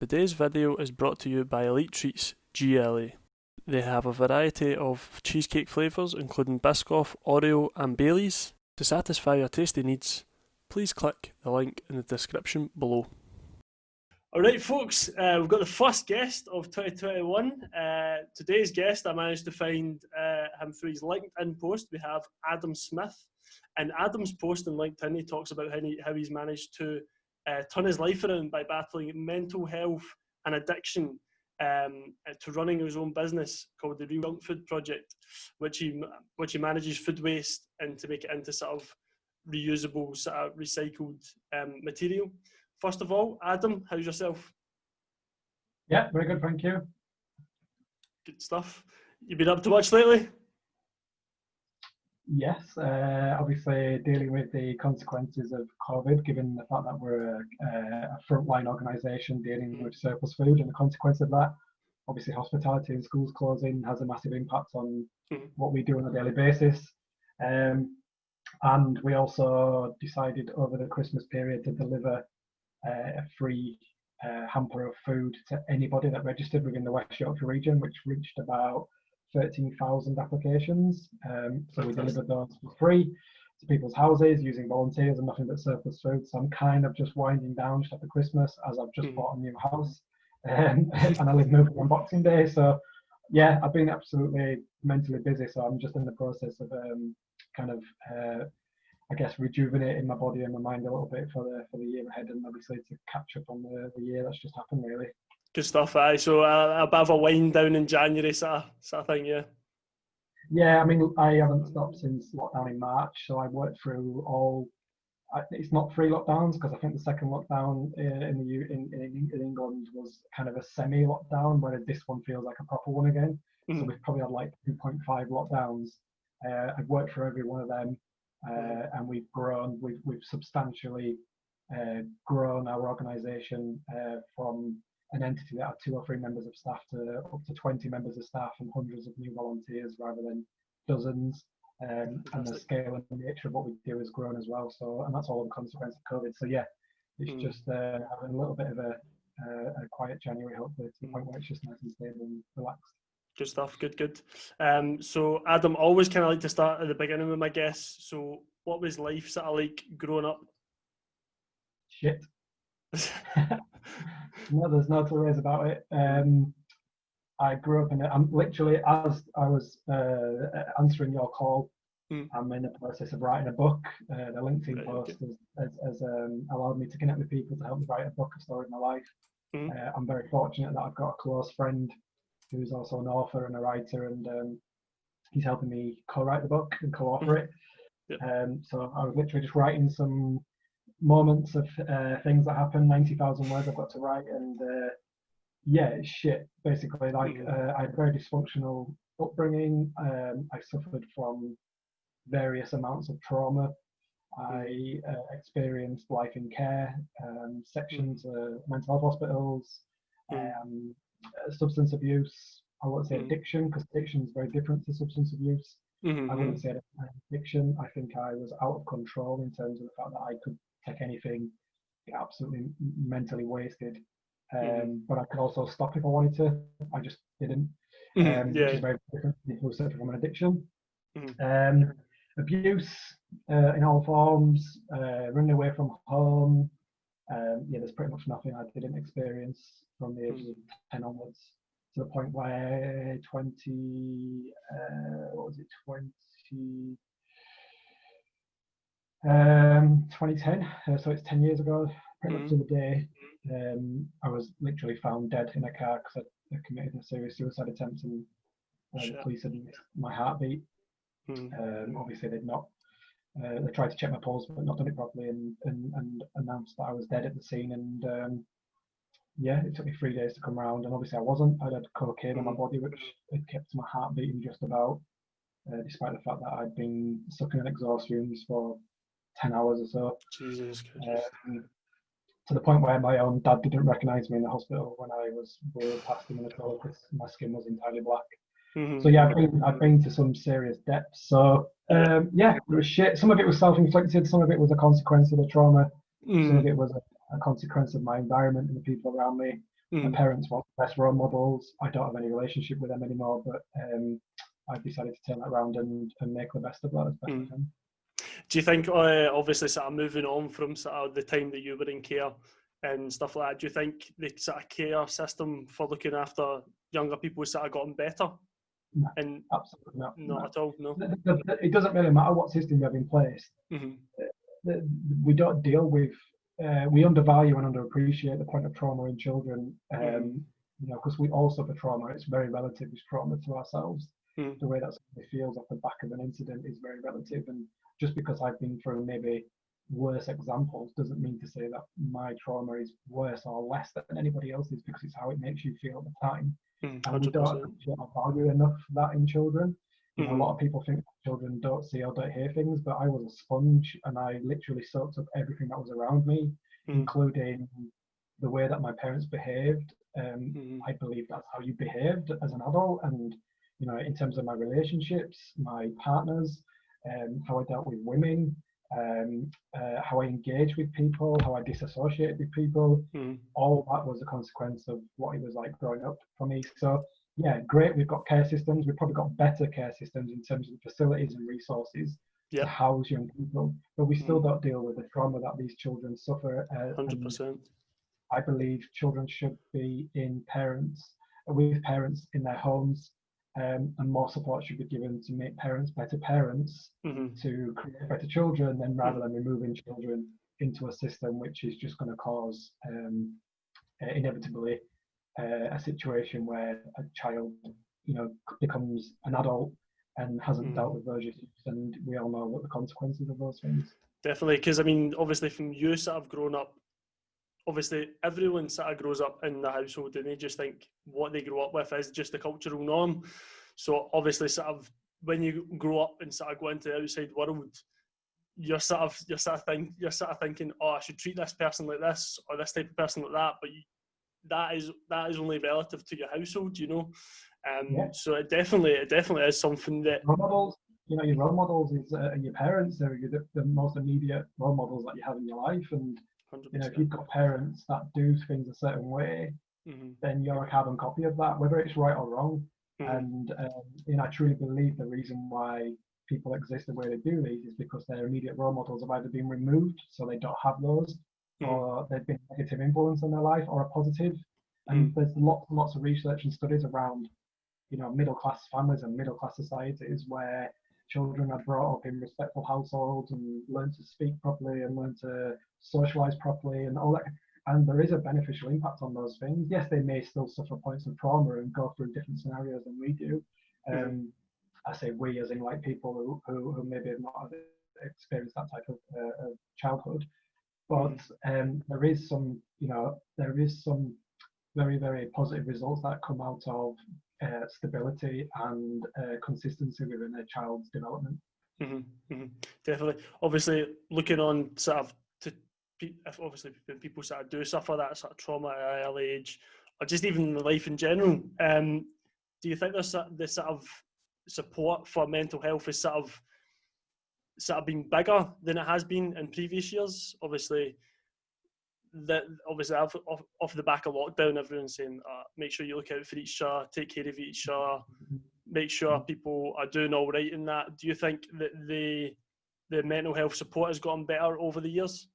Today's video is brought to you by Elite Treats GLA. They have a variety of cheesecake flavours including Biscoff, Oreo and Baileys. To satisfy your tasty needs, please click the link in the description below. Alright folks, we've got the first guest of 2021. Today's guest, I managed to find him through his LinkedIn post. We have Adam Smith. And Adam's post on LinkedIn, he talks about how he's managed to turn his life around by battling mental health and addiction to running his own business called the Real Junk Food Project, which he manages food waste and to make it into sort of reusable, sort of recycled material. First of all, Adam, how's yourself? Yeah, very good, thank you. Good stuff. You been up to much lately? Yes, obviously dealing with the consequences of COVID, given the fact that we're a frontline organisation dealing with surplus food and the consequence of that. Obviously hospitality and schools closing has a massive impact on what we do on a daily basis. And we also decided over the Christmas period to deliver a free hamper of food to anybody that registered within the West Yorkshire region, which reached about 13,000 applications. So we delivered those for free to people's houses using volunteers and nothing but surplus food. So I'm kind of just winding down just after Christmas, as I've just bought a new house and I live moving on Boxing Day. So yeah, I've been absolutely mentally busy. So I'm just in the process of I guess rejuvenating my body and my mind a little bit for the year ahead, and obviously to catch up on the year that's just happened really. Good stuff, aye. So a bit of a wind down in January sort of thing, yeah. Yeah, I mean, I haven't stopped since lockdown in March, so I worked through all. It's not 3 lockdowns because I think the second lockdown in England was kind of a semi-lockdown, whereas this one feels like a proper one again. So we've probably had like 2.5 lockdowns. I've worked through every one of them, and we've grown. We've substantially grown our organisation from an entity that had 2 or 3 members of staff to up to 20 members of staff and hundreds of new volunteers rather than dozens. And the scale and nature of what we do has grown as well. So, and that's all a consequence of COVID. So yeah, it's just having a little bit of a quiet January, hopefully, to the point where it's just nice and stable and relaxed. Good stuff, good. So Adam, always kind of like to start at the beginning with my guests. So what was life sort of like growing up? Shit. No, there's no two ways about it. I grew up I'm literally, as I was answering your call, I'm in the process of writing a book. The LinkedIn post has allowed me to connect with people to help me write a book, a story of my life. I'm very fortunate that I've got a close friend who's also an author and a writer, and he's helping me co-write the book and co-author it. So I was literally just writing some moments of things that happened, 90,000 words I've got to write, and yeah, it's shit basically. Like I had a very dysfunctional upbringing. I suffered from various amounts of trauma. I experienced life in care, sections of mental health hospitals, substance abuse. I won't say addiction, because addiction is very different to substance abuse. I wouldn't say addiction. I think I was out of control in terms of the fact that I could take anything, get absolutely mentally wasted. But I could also stop if I wanted to. I just didn't. Which is very different to people who suffer from an addiction. Abuse in all forms, running away from home. There's pretty much nothing I didn't experience from the ages of 10 onwards, to the point where 2010, so it's 10 years ago, pretty much to the day, I was literally found dead in a car because I committed a serious suicide attempt, and the police had missed my heartbeat. Obviously they'd not, they tried to check my pulse but not done it properly, and announced that I was dead at the scene, and it took me 3 days to come around, and obviously I wasn't. I'd had cocaine on my body, which had kept my heart beating just about, despite the fact that I'd been sucking in exhaust fumes for 10 hours or so. Jesus. To the point where my own dad didn't recognise me in the hospital when I was wheeled past him in the toilet because my skin was entirely black. So yeah, I've been to some serious depths. So it was shit. Some of it was self-inflicted, some of it was a consequence of the trauma, some of it was a consequence of my environment and the people around me. My parents were the best role models. I don't have any relationship with them anymore, but I've decided to turn that around and make the best of that as best I can. Do you think, obviously, sort of moving on from sort of the time that you were in care and stuff like that, do you think the sort of care system for looking after younger people has sort of gotten better? No, absolutely not. Not at all, no. It doesn't really matter what system you have in place. We don't deal with, we undervalue and underappreciate the point of trauma in children, because we all suffer trauma. It's very relative, it's trauma to ourselves. The way that somebody feels off the back of an incident is very relative, and just because I've been through maybe worse examples doesn't mean to say that my trauma is worse or less than anybody else's, because it's how it makes you feel at the time. And we don't appreciate or value enough that in children. You know, a lot of people think children don't see or don't hear things, but I was a sponge and I literally soaked up everything that was around me, including the way that my parents behaved. I believe that's how you behaved as an adult, and you know, in terms of my relationships, my partners, how I dealt with women, how I engaged with people, how I disassociated with people. All that was a consequence of what it was like growing up for me. So yeah, great, we've got care systems. We've probably got better care systems in terms of facilities and resources to house young people, but we still don't deal with the trauma that these children suffer. 100%. I believe children should be with parents in their homes, and more support should be given to make parents better parents, to create better children, than rather than removing children into a system which is just going to cause inevitably a situation where a child, you know, becomes an adult and hasn't dealt with those issues, and we all know what the consequences of those things. Definitely, because I mean, obviously, from you sort of grown up, obviously everyone sort of grows up in the household and they just think what they grow up with is just the cultural norm. So obviously, sort of when you grow up and sort of go into the outside world, you're sort of thinking, oh, I should treat this person like this or this type of person like that, but that is only relative to your household, you know. So it definitely is something that role models, you know, your role models is your parents. They're the most immediate role models that you have in your life, and 100%. you know, if you've got parents that do things a certain way, then you're a carbon copy of that, whether it's right or wrong. And you know, I truly believe the reason why people exist the way they do these is because their immediate role models have either been removed, so they don't have those, or they've been a negative influence on their life, or a positive. And there's lots and lots of research and studies around, you know, middle class families and middle class societies where children are brought up in respectful households and learn to speak properly and learn to socialize properly and all that. And there is a beneficial impact on those things. Yes, they may still suffer points of trauma and go through different scenarios than we do. I say we as in like people who maybe have not experienced that type of childhood. But there is some very, very positive results that come out of stability and consistency within a child's development. Definitely. Obviously, looking on sort of obviously when people sort of do suffer that sort of trauma at an early age, or just even in life in general, do you think there's this sort of support for mental health is sort of been bigger than it has been in previous years? Obviously off the back of lockdown, everyone's saying make sure you look out for each other, take care of each other, make sure people are doing all right in that. Do you think that the mental health support has gotten better over the years?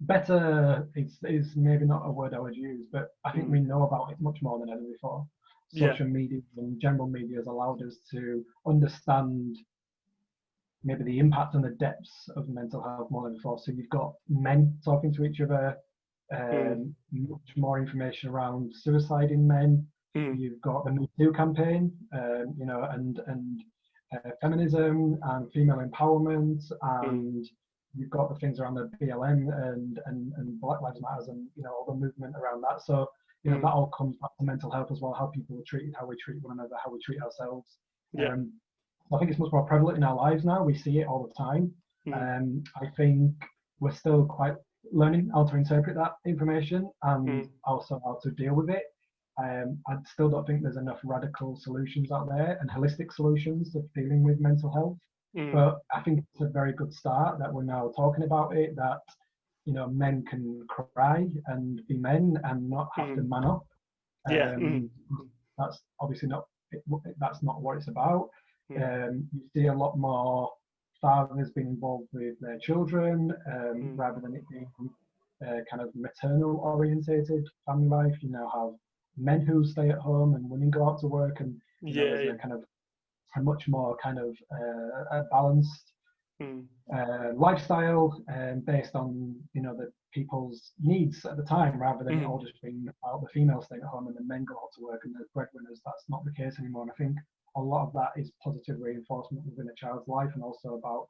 Better is maybe not a word I would use, but I think we know about it much more than ever before. Social media and general media has allowed us to understand maybe the impact and the depths of mental health more than before. So you've got men talking to each other, much more information around suicide in men. You've got the Me Too campaign, you know, and feminism and female empowerment, and you've got the things around the BLM and Black Lives Matter, and you know, all the movement around that. So you know, that all comes back to mental health as well, how people are treated, how we treat one another, how we treat ourselves. I think it's much more prevalent in our lives now. We see it all the time. I think we're still quite learning how to interpret that information and also how to deal with it. I still don't think there's enough radical solutions out there and holistic solutions to dealing with mental health. But I think it's a very good start that we're now talking about it, that men can cry and be men and not have to man up. That's obviously that's not what it's about. You see a lot more fathers being involved with their children rather than it being kind of maternal orientated family life. You now have men who stay at home and women go out to work, and there's a kind of a much more kind of a balanced lifestyle based on the people's needs at the time, rather than it all just being about the female staying at home and the men go out to work and the breadwinners. That's not the case anymore. And I think a lot of that is positive reinforcement within a child's life, and also about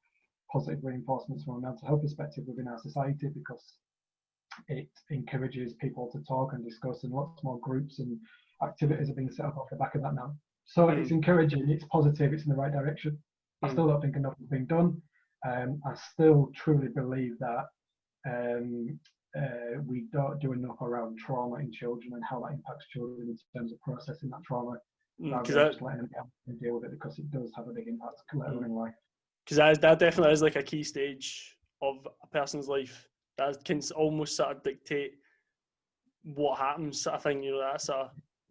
positive reinforcements from a mental health perspective within our society, because it encourages people to talk and discuss, and lots more groups and activities are being set up off the back of that now. So it's encouraging, it's positive, it's in the right direction. I still don't think enough is being done. I still truly believe that we don't do enough around trauma in children and how that impacts children in terms of processing that trauma, rather than just letting them deal with it, because it does have a big impact later in life. Because that definitely is like a key stage of a person's life that can almost sort of dictate what happens, sort of thing.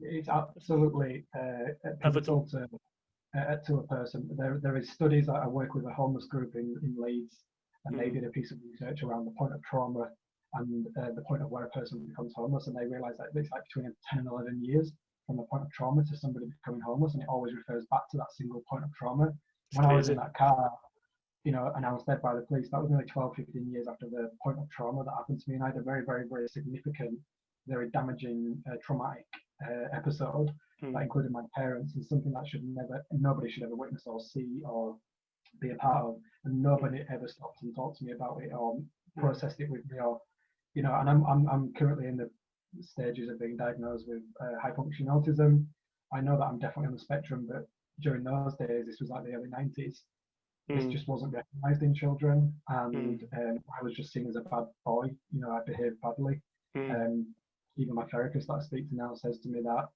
It's absolutely pivotal to a person. There is studies. I work with a homeless group in Leeds, and they did a piece of research around the point of trauma and the point of where a person becomes homeless, and they realised that it's like between 10 and 11 years from the point of trauma to somebody becoming homeless, and it always refers back to that single point of trauma. When I was in that car, and I was led by the police, that was nearly 12, 15 years after the point of trauma that happened to me, and I had a very, very, very significant, very damaging, traumatic episode that included my parents, and something that nobody should ever witness or see or be a part of, and nobody ever stopped and talked to me about it or processed it with me, or and I'm currently in the stages of being diagnosed with high functioning autism. I know that I'm definitely on the spectrum, but during those days, this was like the early 90s, this just wasn't recognised in children, and I was just seen as a bad boy. I behaved badly. Even my therapist that I speak to now says to me that,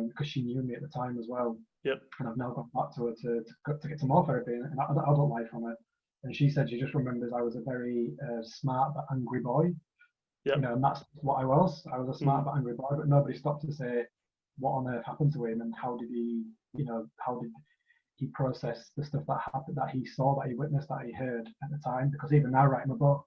because she knew me at the time as well, and I've now gone back to her to get some more therapy and adult life from her, and she said she just remembers I was a very smart but angry boy. And that's what I was. I was a smart but angry boy, but nobody stopped to say what on earth happened to him and how did he process the stuff that happened, that he saw, that he witnessed, that he heard at the time. Because even now, writing a book,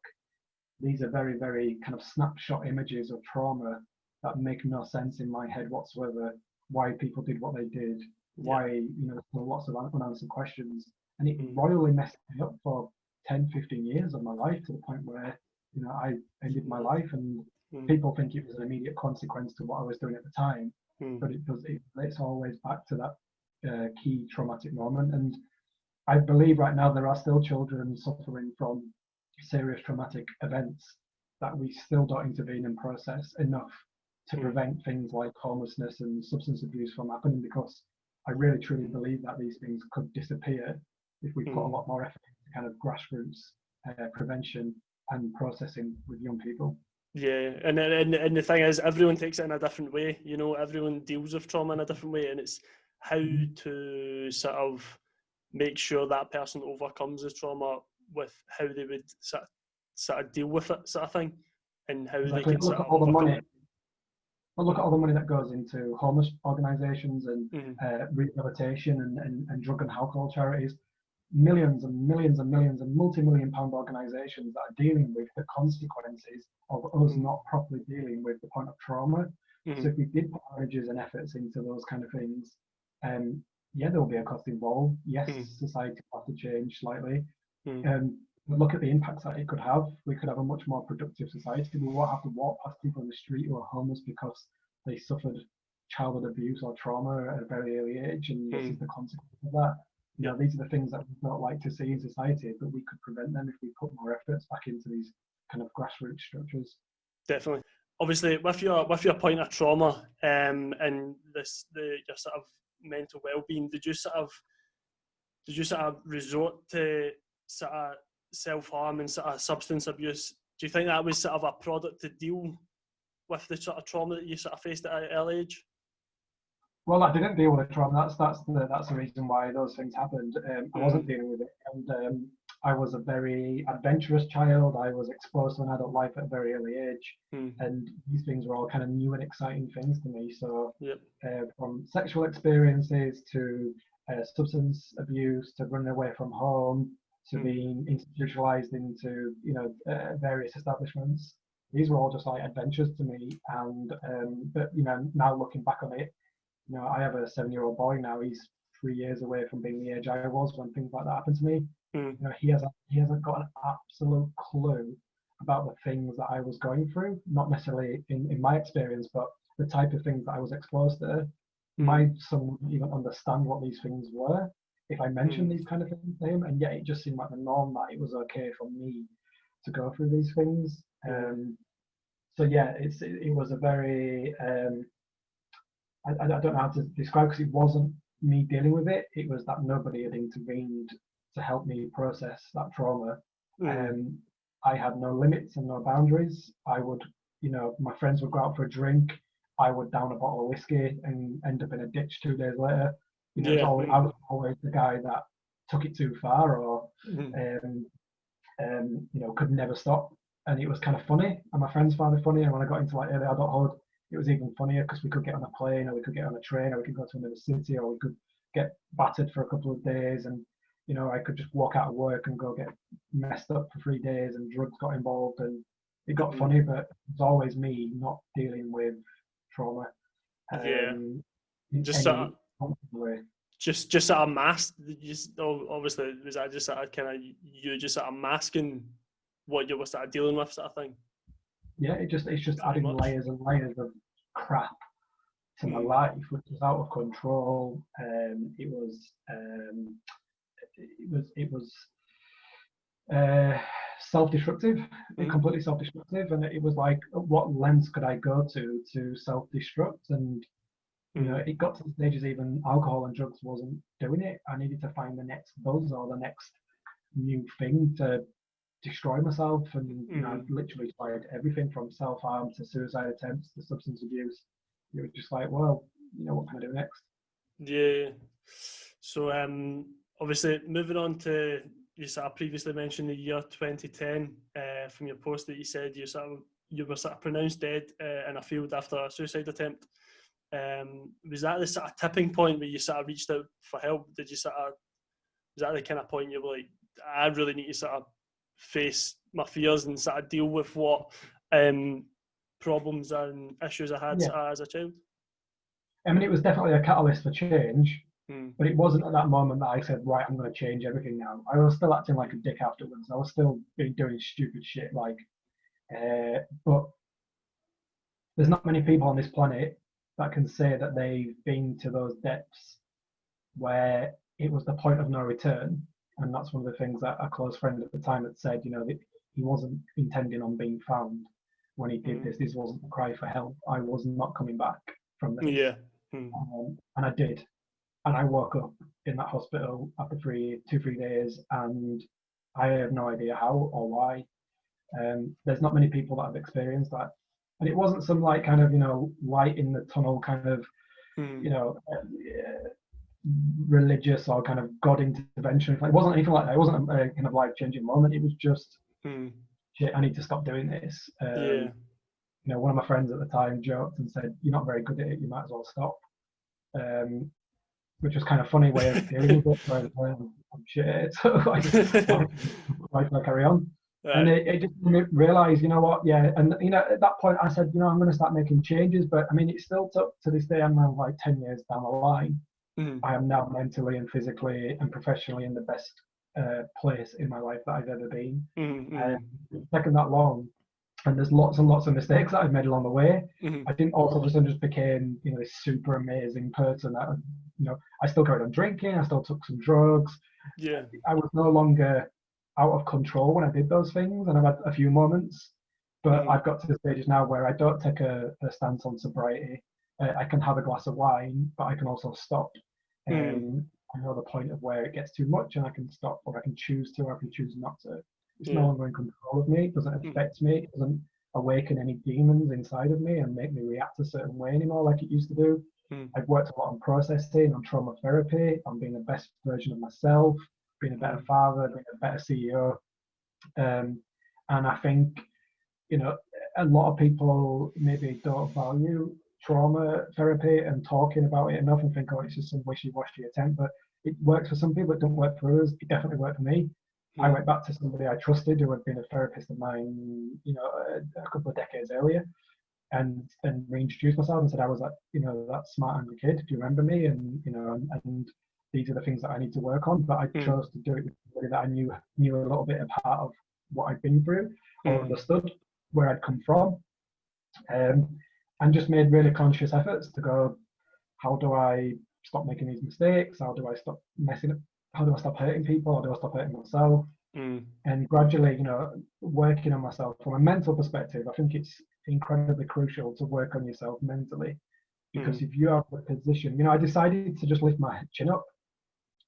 these are very, very kind of snapshot images of trauma that make no sense in my head whatsoever. Why people did what they did, why, there's lots of unanswered questions. And it royally messed me up for 10, 15 years of my life, to the point where, I ended my life, and people think it was an immediate consequence to what I was doing at the time. But it's always back to that key traumatic moment. And I believe right now there are still children suffering from serious traumatic events that we still don't intervene and process enough to prevent things like homelessness and substance abuse from happening, because I really truly believe that these things could disappear if we put a lot more effort into kind of grassroots prevention and processing with young people. Yeah, and the thing is, everyone takes it in a different way. Everyone deals with trauma in a different way, and it's how to sort of make sure that person overcomes the trauma with how they would sort of deal with it, sort of thing, and how they can sort of overcome it. But look at all the money that goes into homeless organisations and rehabilitation and drug and alcohol charities. Millions and millions and millions and multi-million-pound organisations that are dealing with the consequences of us not properly dealing with the point of trauma. So if we did put energies and efforts into those kind of things, there will be a cost involved. Yes, society will have to change slightly. Look at the impacts that it could have. We could have a much more productive society. We won't have to walk past people in the street who are homeless because they suffered childhood abuse or trauma at a very early age, and this is the consequence of that. These are the things that we don't like to see in society, but we could prevent them if we put more efforts back into these kind of grassroots structures. Definitely. Obviously, with your point of trauma and your sort of mental well-being, did you sort of resort to sort of self-harm and sort of substance abuse? Do you think that was sort of a product to deal with the sort of trauma that you sort of faced at an early age? Well, I didn't deal with the trauma. That's the reason why those things happened. I wasn't dealing with it, and I was a very adventurous child. I was exposed to an adult life at a very early age, and these things were all kind of new and exciting things to me. So, from sexual experiences to substance abuse to running away from home to being institutionalized into various establishments, these were all just like adventures to me. And but now looking back on it, I have a 7-year-old boy now. He's 3 years away from being the age I was when things like that happened to me. He hasn't got an absolute clue about the things that I was going through. Not necessarily in my experience, but the type of things that I was exposed to. My son wouldn't even understand what these things were if I mentioned these kind of things to him, and yet it just seemed like the norm that it was okay for me to go through these things. So yeah, it was a very I don't know how to describe, because it wasn't me dealing with it. It was that nobody had intervened to help me process that trauma. I had no limits and no boundaries. I would, my friends would go out for a drink. I would down a bottle of whiskey and end up in a ditch 2 days later. I was always the guy that took it too far, or could never stop. And it was kind of funny, and my friends found it funny. And when I got into like early adulthood, it was even funnier because we could get on a plane, or we could get on a train, or we could go to another city, or we could get battered for a couple of days, and I could just walk out of work and go get messed up for 3 days, and drugs got involved, and it got funny, but it was always me not dealing with trauma. Just sort of mask. Obviously, was that just sort of kind of you just sort of masking what you were sort of dealing with, sort of thing? Yeah, it's just adding layers and layers of crap to my life, which was out of control. It was self-destructive, completely self-destructive, and it was like, what lengths could I go to self-destruct? And it got to the stages even alcohol and drugs wasn't doing it. I needed to find the next buzz or the next new thing to destroy myself, and I literally tried everything from self-harm to suicide attempts to substance abuse. It was just like, well, what can I do next? Yeah. So obviously moving on to, you sort of previously mentioned the year 2010 from your post that you said you were sort of pronounced dead in a field after a suicide attempt. Was that the sort of tipping point where you sort of reached out for help? Was that the kind of point you were like, I really need to sort of face my fears and sort of deal with what problems and issues I had as a child? I mean, it was definitely a catalyst for change, but it wasn't at that moment that I said, right, I'm going to change everything now. I was still acting like a dick afterwards. I was still doing stupid shit, but there's not many people on this planet that can say that they've been to those depths where it was the point of no return. And that's one of the things that a close friend at the time had said, that he wasn't intending on being found when he did this. This wasn't a cry for help. I was not coming back from this. Yeah. And I did. And I woke up in that hospital after 3 days, and I have no idea how or why. There's not many people that have experienced that. And it wasn't some kind of, light in the tunnel kind of, religious or kind of God intervention. It wasn't anything like that. It wasn't a kind of life-changing moment. It was just, shit, I need to stop doing this. One of my friends at the time joked and said, "You're not very good at it. You might as well stop." Which was kind of funny way of dealing with it. I'm shit, so I carry on. And it just made me realise, what, and at that point I said, I'm going to start making changes. But I mean, it still took, to this day, I'm now like 10 years down the line. I am now mentally and physically and professionally in the best place in my life that I've ever been. It's taken that long, and there's lots and lots of mistakes that I've made along the way. I didn't all of a sudden just became this super amazing person. That I still carried on drinking. I still took some drugs. I was no longer out of control when I did those things, and I've had a few moments. But I've got to the stages now where I don't take a stance on sobriety. I can have a glass of wine, but I can also stop. I know the point of where it gets too much, and I can stop, or I can choose to, or I can choose not to. It's no longer in control of me. It doesn't affect me. It doesn't awaken any demons inside of me and make me react a certain way anymore like it used to do. I've worked a lot on processing, on trauma therapy, on being the best version of myself, being a better father, being a better CEO. And I think, a lot of people maybe don't value trauma therapy and talking about it enough and think, oh, it's just some wishy-washy attempt. But it works for some people, it don't work for us. It definitely worked for me. I went back to somebody I trusted who had been a therapist of mine, a couple of decades earlier, and reintroduced myself and said I was that smart angry kid. Do you remember me? And and these are the things that I need to work on. But I chose to do it with somebody that I knew a little bit about of what I'd been through, or understood where I'd come from, and just made really conscious efforts to go, how do I stop making these mistakes? How do I stop messing up? How do I stop hurting people? How do I stop hurting myself? And gradually, working on myself from a mental perspective, I think it's incredibly crucial to work on yourself mentally, because if you have the position, I decided to just lift my chin up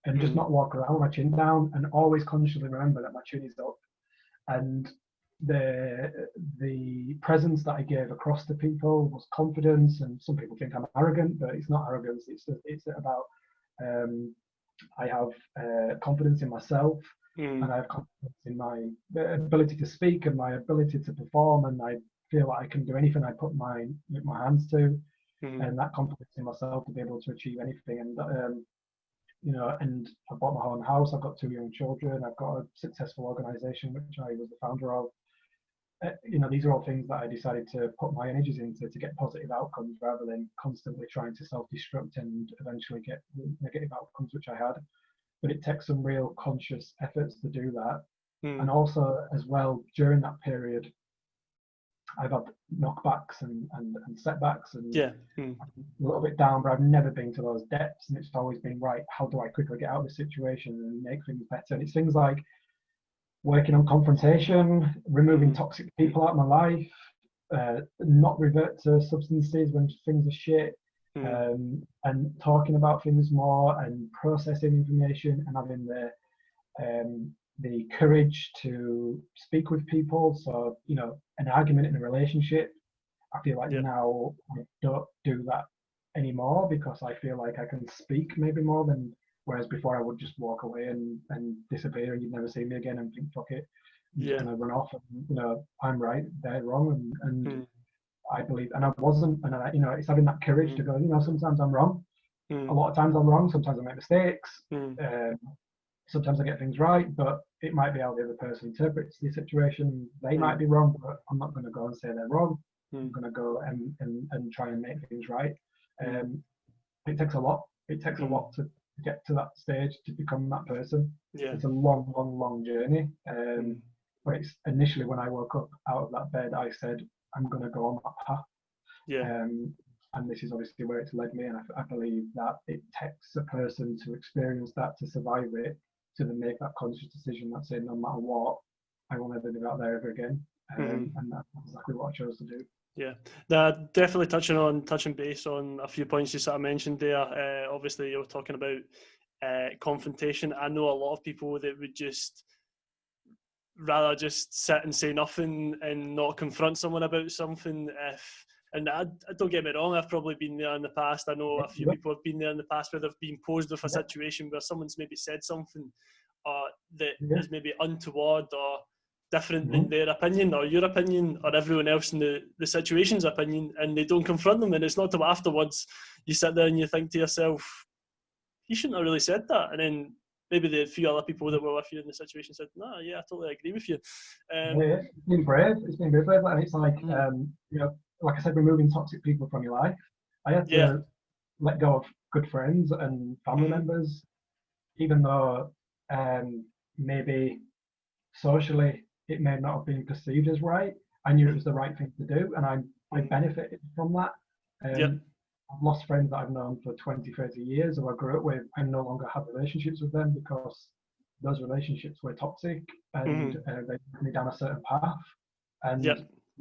and just not walk around with my chin down, and always consciously remember that my chin is up. And the presence that I gave across to people was confidence. And some people think I'm arrogant, but it's not arrogance. It's about I have confidence in myself, and I have confidence in my ability to speak and my ability to perform, and I feel like I can do anything I put my hands to, and that confidence in myself to be able to achieve anything. And and I bought my own house. I've got 2 young children. I've got a successful organization which I was the founder of. These are all things that I decided to put my energies into to get positive outcomes, rather than constantly trying to self-destruct and eventually get negative outcomes, which I had. But it takes some real conscious efforts to do that. And also, as well, during that period, I've had knockbacks and setbacks, and a little bit down, but I've never been to those depths. And it's always been, right, how do I quickly get out of this situation and make things better? And it's things like working on confrontation, removing toxic people out of my life, not revert to substances when things are shit, and talking about things more, and processing information, and having the courage to speak with people. So, an argument in a relationship, I feel like now I don't do that anymore, because I feel like I can speak maybe more than, whereas before I would just walk away and disappear, and you'd never see me again, and think, fuck it, I'm just gonna run off, and I'm right, they're wrong, and I believe, and I wasn't, and it's having that courage to go, sometimes I'm wrong, a lot of times I'm wrong, sometimes I make mistakes, sometimes I get things right, but it might be how the other person interprets the situation. They might be wrong, but I'm not going to go and say they're wrong. I'm going to go and try and make things right. It takes a lot. It takes a lot to get to that stage, to become that person. It's a long, long, long journey. But it's initially, when I woke up out of that bed, I said, I'm going to go on that path. And this is obviously where it's led me. And I believe that it takes a person to experience that, to survive it, to then make that conscious decision that saying, no matter what, I will never do that there ever again. And that's exactly what I chose to do. Yeah, definitely touching base on a few points you sort of mentioned there. Obviously, you were talking about confrontation. I know a lot of people that would just rather just sit and say nothing and not confront someone about something. And I don't get me wrong, I've probably been there in the past. I know a few people have been there in the past where they've been posed with a situation where someone's maybe said something that is maybe untoward or different than their opinion or your opinion or everyone else in the situation's opinion, and they don't confront them. And it's not till afterwards you sit there and you think to yourself, you shouldn't have really said that. And then maybe the few other people that were with you in the situation said, no, yeah, I totally agree with you. It's been brave. It's been brave. And it's like, like I said, removing toxic people from your life. I had to let go of good friends and family members, even though maybe socially it may not have been perceived as right. I knew it was the right thing to do, and I benefited from that. I've lost friends that I've known for 20, 30 years who I grew up with. I no longer have relationships with them because those relationships were toxic, and they took me down a certain path, and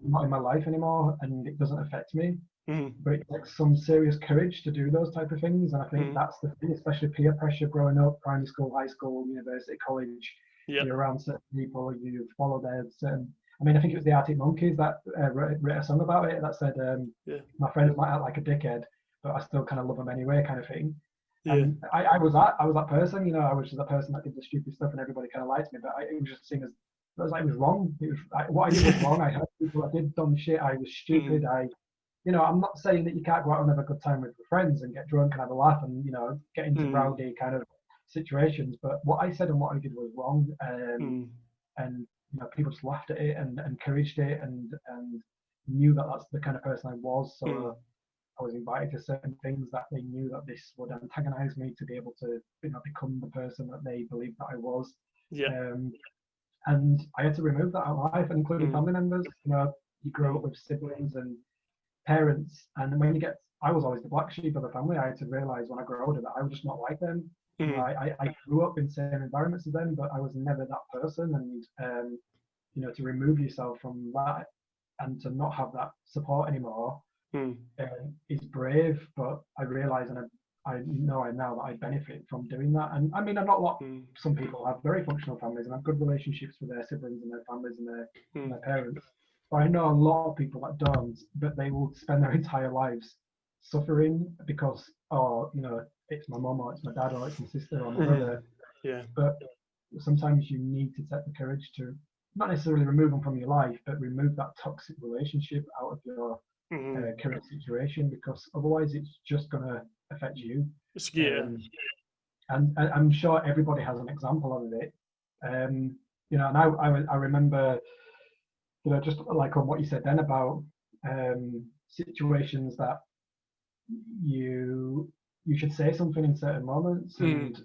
not in my life anymore, and it doesn't affect me. But it takes some serious courage to do those type of things, and I think that's the thing, especially peer pressure growing up, primary school, high school, university, college. You're around certain people, you follow their certain. I mean, I think it was the Arctic Monkeys that wrote a song about it that said, "My friends might act like a dickhead, but I still kind of love them anyway," kind of thing. Yeah. And I was that person, you know, I was just that person that did the stupid stuff and everybody kind of liked me, but it was just seen as, it was like, it was wrong. It was, what I did was wrong. I hurt people, I did dumb shit, I was stupid, you know, I'm not saying that you can't go out and have a good time with your friends and get drunk and have a laugh and, you know, get into rowdy kind of situations, but what I said and what I did was wrong. And, you know, people just laughed at it and encouraged it and knew that that's the kind of person I was. So I was invited to certain things that they knew that this would antagonize me to be able to, you know, become the person that they believed that I was. Yeah. And I had to remove that out of life, including family members. You know, you grow up with siblings and parents, and when you get, I was always the black sheep of the family. I had to realize when I grew older that I was just not like them. You know, I grew up in the same environments as them, but I was never that person. And you know, to remove yourself from that and to not have that support anymore is brave. But I realize, and I know I now that I benefit from doing that. And I mean, I'm not what some people have very functional families and have good relationships with their siblings and their families and their parents. But I know a lot of people that don't, but they will spend their entire lives suffering because, oh, you know, it's my mom or it's my dad or it's my sister or my brother. Yeah. But sometimes you need to take the courage to not necessarily remove them from your life, but remove that toxic relationship out of your current situation, because otherwise it's just going to affect you. Yeah. And I'm sure everybody has an example of it. You know, and I remember, you know, just like on what you said then about situations that you should say something in certain moments, and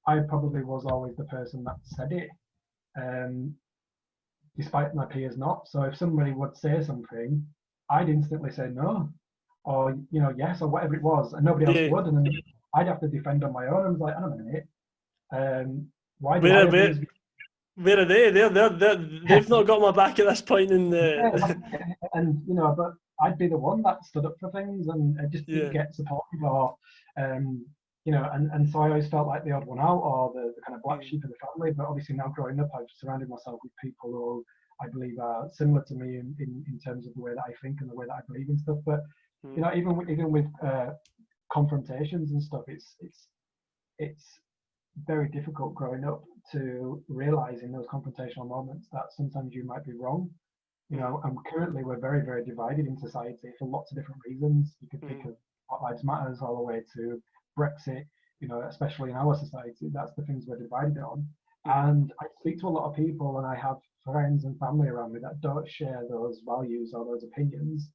I probably was always the person that said it, despite my peers not. So if somebody would say something, I'd instantly say no, or you know, yes, or whatever it was, and nobody else would, and then I'd have to defend on my own. I was like, hang on a minute, why do I have these? Where are they? They've not got my back at this point in the. And you know, but I'd be the one that stood up for things, and I just didn't get supported, or you know, and so I always felt like the odd one out, or the kind of black sheep of the family. But obviously now growing up, I've surrounded myself with people who I believe are similar to me in terms of the way that I think and the way that I believe in stuff. But you know, even with confrontations and stuff, it's very difficult growing up to realize in those confrontational moments that sometimes you might be wrong. You know, and currently we're very, very divided in society for lots of different reasons. You could think of Black Lives Matters all the way to Brexit, you know, especially in our society, that's the things we're divided on. And I speak to a lot of people, and I have friends and family around me that don't share those values or those opinions.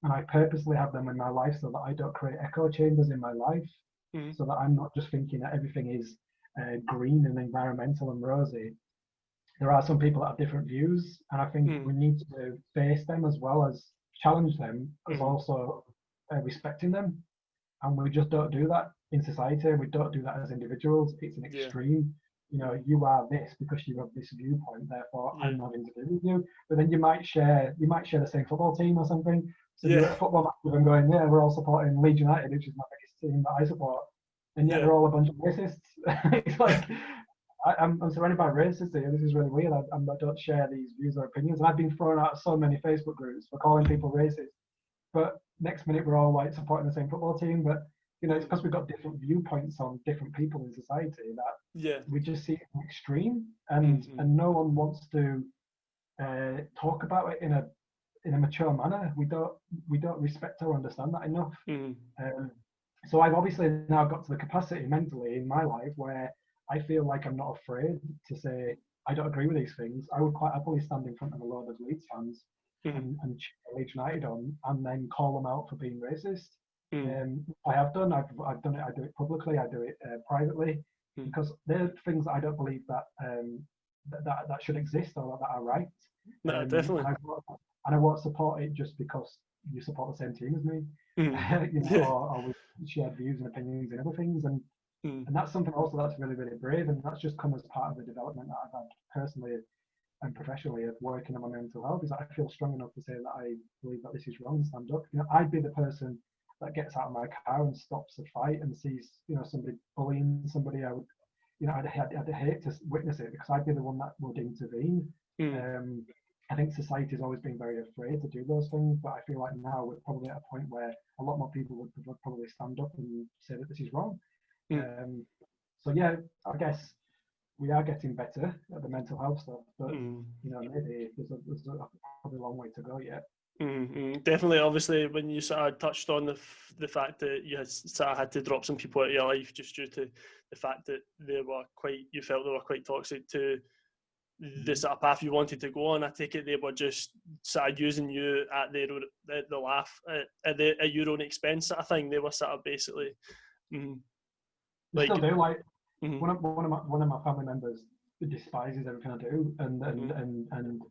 And I purposely have them in my life so that I don't create echo chambers in my life, so that I'm not just thinking that everything is green and environmental and rosy. There are some people that have different views, and I think we need to face them as well as challenge them, as also respecting them. And we just don't do that in society. We don't do that as individuals. It's an extreme. You know, you are this because you have this viewpoint, therefore I'm not into with you. But then you might share the same football team or something. So you're at a football match with them going, yeah, we're all supporting Leeds United, which is my biggest team that I support. And yet they're all a bunch of racists. It's like, I'm surrounded by racists here. This is really weird. I don't share these views or opinions. And I've been thrown out of so many Facebook groups for calling people racist. But next minute we're all like supporting the same football team. But you know, it's because we've got different viewpoints on different people in society that we just see it in extreme, and no one wants to talk about it in a mature manner. We don't respect or understand that enough. So I've obviously now got to the capacity mentally in my life where I feel like I'm not afraid to say I don't agree with these things. I would quite happily stand in front of a load of Leeds fans and cheer Leeds United on, and then call them out for being racist. I have done. I've done it. I do it publicly. I do it privately, because they're things that I don't believe that that should exist or that are right. No, definitely. And I won't support it just because you support the same team as me, you know, or we share views and opinions and other things. And that's something also that's really, really brave, and that's just come as part of the development that I've had personally and professionally of working on my mental health, is that I feel strong enough to say that I believe that this is wrong and stand up. You know, I'd be the person that gets out of my car and stops a fight and sees, you know, somebody bullying somebody. I would, you know, I'd hate to witness it, because I'd be the one that would intervene. I think society has always been very afraid to do those things, but I feel like now we're probably at a point where a lot more people would probably stand up and say that this is wrong. So yeah, I guess we are getting better at the mental health stuff, but maybe there's probably a long way to go yet. Definitely. Obviously, when you sort of touched on the fact that you had to drop some people out of your life just due to the fact that you felt they were quite toxic to the sort of path you wanted to go on. I take it they were just sort of using you at the laugh at your own expense sort of thing. They were sort of basically. They still do. Like one of my family members despises everything I do and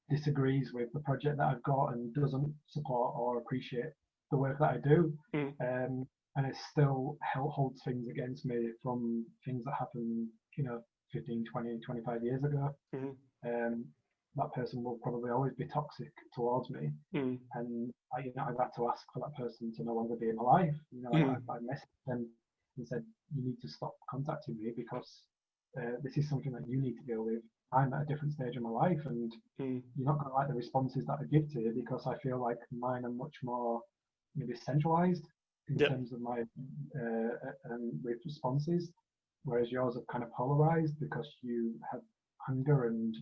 disagrees with the project that I've got and doesn't support or appreciate the work that I do, and it still holds things against me from things that happened 15, 20, 25 years ago. That person will probably always be toxic towards me, and I've had to ask for that person to no longer be in my life. I messaged them and said, you need to stop contacting me because this is something that you need to deal with. I'm at a different stage of my life, and you're not going to like the responses that I give to you because I feel like mine are much more maybe centralized in terms of my with responses, whereas yours are kind of polarized because you have anger and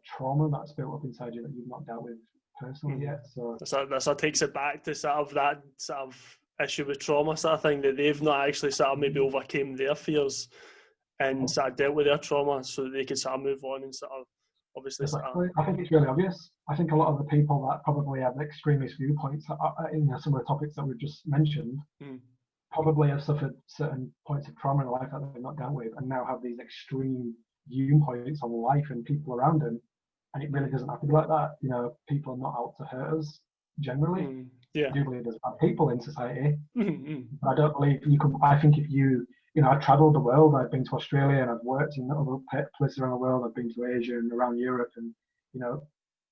trauma that's built up inside you that you've not dealt with personally yet. So that sort of takes it back to sort of that sort of issue with trauma sort of thing, that they've not actually sort of maybe overcame their fears and sort of dealt with their trauma so that they can sort of move on and sort of obviously I think it's really obvious. I think a lot of the people that probably have extremist viewpoints in some of the topics that we've just mentioned probably have suffered certain points of trauma in life that they've not dealt with and now have these extreme viewpoints on life and people around them, and it really doesn't have to be like that. People are not out to hurt us generally. I do believe there's bad people in society, but I don't believe you can. I think if I've travelled the world. I've been to Australia and I've worked in other places around the world. I've been to Asia and around Europe, and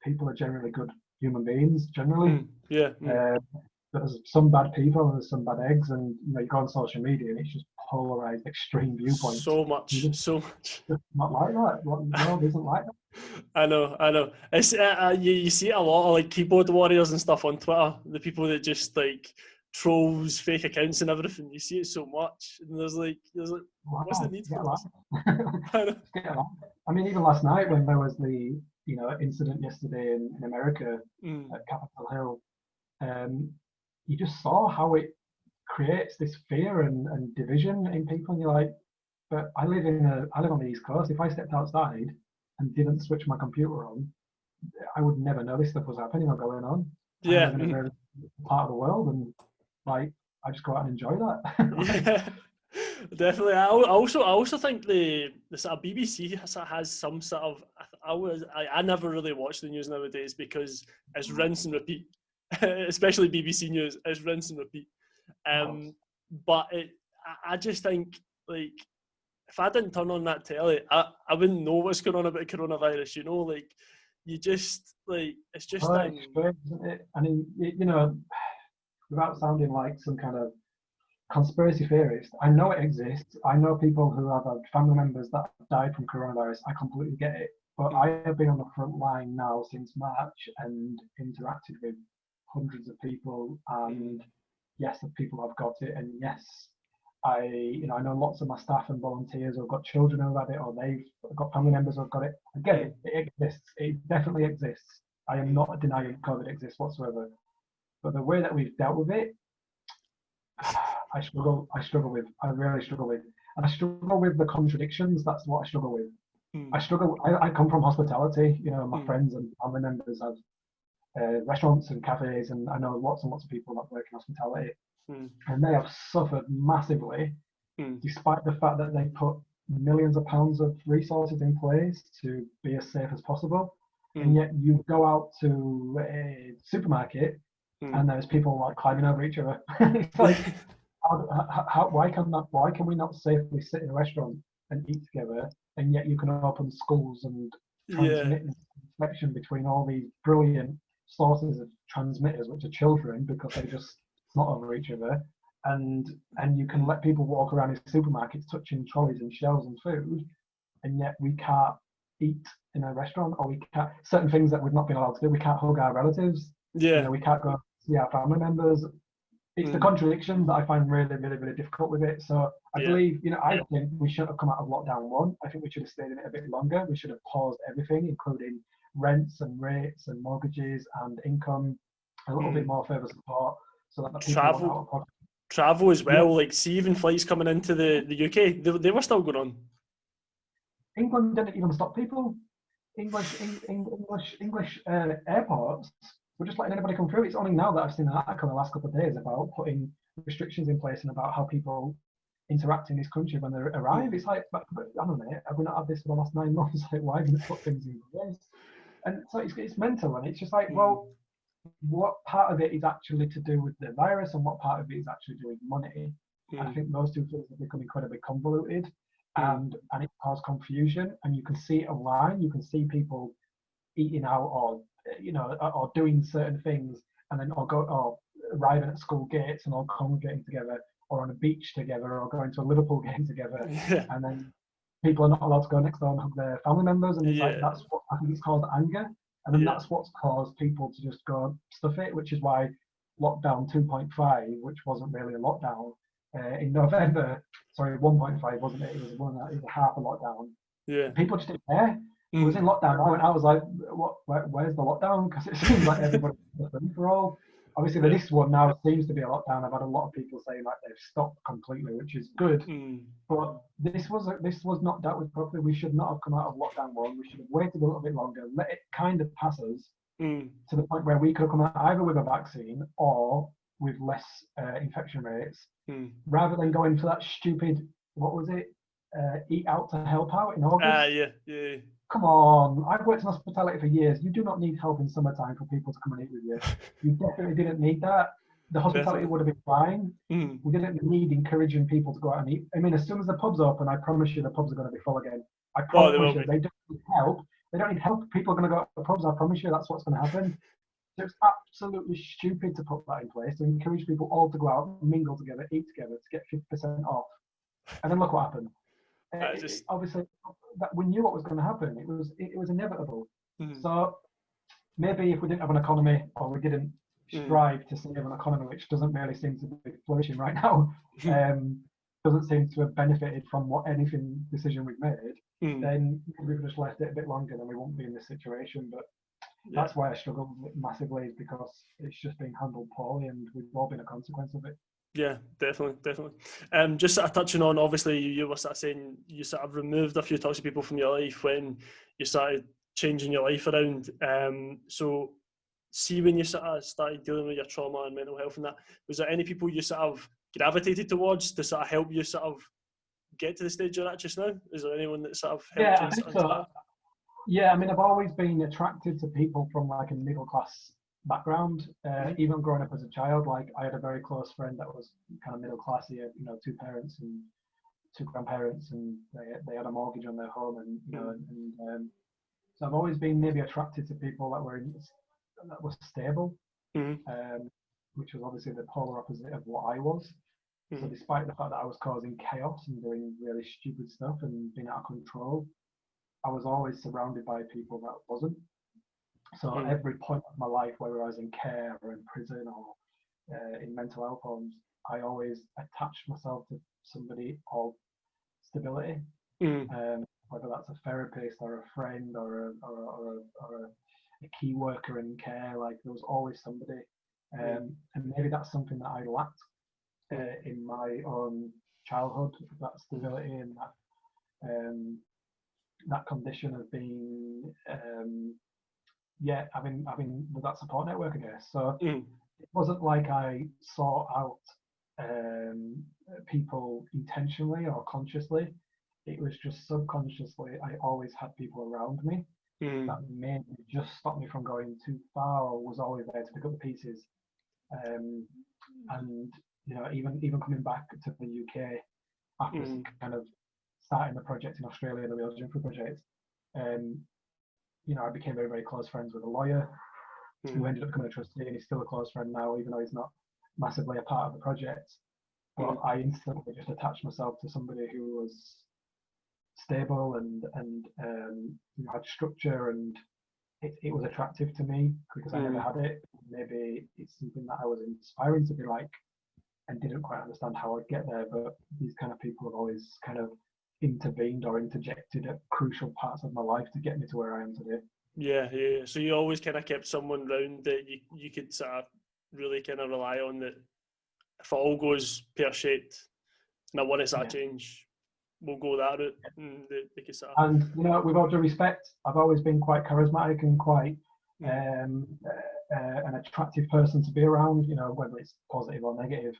people are generally good human beings generally. But there's some bad people and there's some bad eggs, and you go on social media and it's just polarized extreme viewpoints. So much. It's not like that. The world isn't like that. I know. It's you see it a lot of like keyboard warriors and stuff on Twitter. The people that just like trolls, fake accounts and everything. You see it so much, and there's like what's the need for this? I mean, even last night when there was the incident yesterday in America at Capitol Hill, you just saw how it creates this fear and division in people, and you're like, but I live on the East Coast. If I stepped outside and didn't switch my computer on, I would never know this stuff was happening or going on. I live in a very part of the world, and like I just go out and enjoy that. Definitely. I also think the sort of BBC has some sort of. I never really watch the news nowadays because it's rinse and repeat, especially BBC News. It's rinse and repeat. But I just think like if I didn't turn on that telly, I wouldn't know what's going on about coronavirus. Like you just like it's just. It's strange, isn't it? I mean, without sounding like some kind of conspiracy theorist, I know it exists. I know people who have had family members that have died from coronavirus. I completely get it. But I have been on the front line now since March and interacted with hundreds of people. And yes, the people have got it. And yes, I know lots of my staff and volunteers who have got children who have had it, or they've got family members who have got it. I get it. It exists. It definitely exists. I am not denying COVID exists whatsoever. But the way that we've dealt with it, I struggle with. I really struggle with. And I struggle with the contradictions. That's what I struggle with. I come from hospitality. My friends and family members have restaurants and cafes, and I know lots and lots of people that work in hospitality. And they have suffered massively, despite the fact that they put millions of pounds of resources in place to be as safe as possible. And yet you go out to a supermarket and there's people like climbing over each other. It's like, why can we not safely sit in a restaurant and eat together, and yet you can open schools and transmit infection between all these brilliant sources of transmitters, which are children, because they just snot over each other, and you can let people walk around in supermarkets touching trolleys and shelves and food, and yet we can't eat in a restaurant, or we can't certain things that we've not been allowed to do. We can't hug our relatives. We can't go see our family members. it's the contradictions that I find really, really, really difficult with it. So I believe, I think we should have come out of lockdown 1. I think we should have stayed in it a bit longer. We should have paused everything, including rents and rates and mortgages and income, a little bit more further support, so that the people out of pocket. Travel as well, like see even flights coming into the UK, they were still going on. England didn't even stop people. English airports were just letting anybody come through. It's only now that I've seen an article in the last couple of days about putting restrictions in place and about how people interact in this country when they arrive. It's like, but I don't know, have we not had this for the last 9 months? Like, why didn't it put things in place? And so it's mental, and it's just like, well, what part of it is actually to do with the virus and what part of it is actually doing money? And I think those two things have become incredibly convoluted, and it caused confusion. And you can see it online. You can see people eating out, or or doing certain things, and then or arriving at school gates and all congregating together, or on a beach together, or going to a Liverpool game together, and then people are not allowed to go next door and hug their family members, and it's like, that's what I think it's called, anger. And then that's what's caused people to just go stuff it, which is why lockdown 2.5, which wasn't really a lockdown, in November, sorry, 1.5 wasn't it? It was a half a lockdown. Yeah. People just didn't care. It was in lockdown. I was like, where's the lockdown? Because it seems like everybody's free for all. Obviously, this one now seems to be a lockdown. I've had a lot of people saying like they've stopped completely, which is good. But this was not dealt with properly. We should not have come out of lockdown 1. We should have waited a little bit longer, let it kind of pass us to the point where we could have come out either with a vaccine or with less infection rates, rather than going for that stupid, what was it, eat out to help out in August. Come on, I've worked in hospitality for years. You do not need help in summertime for people to come and eat with you. You definitely didn't need that. The hospitality would have been fine. We didn't need encouraging people to go out and eat. I mean, as soon as the pubs open, I promise you the pubs are going to be full again. I promise you, they don't need help. They don't need help. People are going to go to the pubs. I promise you that's what's going to happen. So it's absolutely stupid to put that in place, to encourage people all to go out, mingle together, eat together, to get 50% off. And then look what happened. Obviously, that we knew what was going to happen. It was inevitable. So maybe if we didn't have an economy, or we didn't strive to save an economy, which doesn't really seem to be flourishing right now, doesn't seem to have benefited from anything decision we've made, then we've just left it a bit longer, then we won't be in this situation. But that's why I struggle with it massively, is because it's just been handled poorly, and we've all been a consequence of it. Yeah, definitely. Just sort of touching on, obviously, you were sort of saying you sort of removed a few toxic people from your life when you started changing your life around. So, see, when you sort of started dealing with your trauma and mental health and that, was there any people you sort of gravitated towards to sort of help you sort of get to the stage you're at just now? Is there anyone that sort of helped you? I think so. Yeah, I mean, I've always been attracted to people from like a middle class background. Even growing up as a child, like I had a very close friend that was kind of middle class. He had, 2 parents and 2 grandparents, and they had a mortgage on their home, and so I've always been maybe attracted to people that were stable, which was obviously the polar opposite of what I was. So despite the fact that I was causing chaos and doing really stupid stuff and being out of control, I was always surrounded by people that wasn't. So at every point of my life, whether I was in care or in prison or in mental health homes, I always attached myself to somebody of stability, whether that's a therapist or a friend or a key worker in care. Like, there was always somebody, and maybe that's something that I lacked in my own childhood, that stability and that condition of being having that support network, I guess. So it wasn't like I sought out people intentionally or consciously. It was just subconsciously, I always had people around me that maybe just stopped me from going too far, or was always there to pick up the pieces. And even coming back to the UK after kind of starting the project in Australia, the Real Jumper project, I became very, very close friends with a lawyer who ended up becoming a trustee, and he's still a close friend now, even though he's not massively a part of the project. But I instantly just attached myself to somebody who was stable and had structure, and it was attractive to me because I never had it. Maybe it's something that I was inspiring to be like. and didn't quite understand how I'd get there. But these kind of people have always kind of intervened or interjected at crucial parts of my life to get me to where I am today. Yeah. So you always kind of kept someone round that you could sort of really kind of rely on, that if it all goes pear-shaped and I want to sort of change, we'll go that route. And they can sort of... And, with all due respect, I've always been quite charismatic and quite an attractive person to be around, whether it's positive or negative.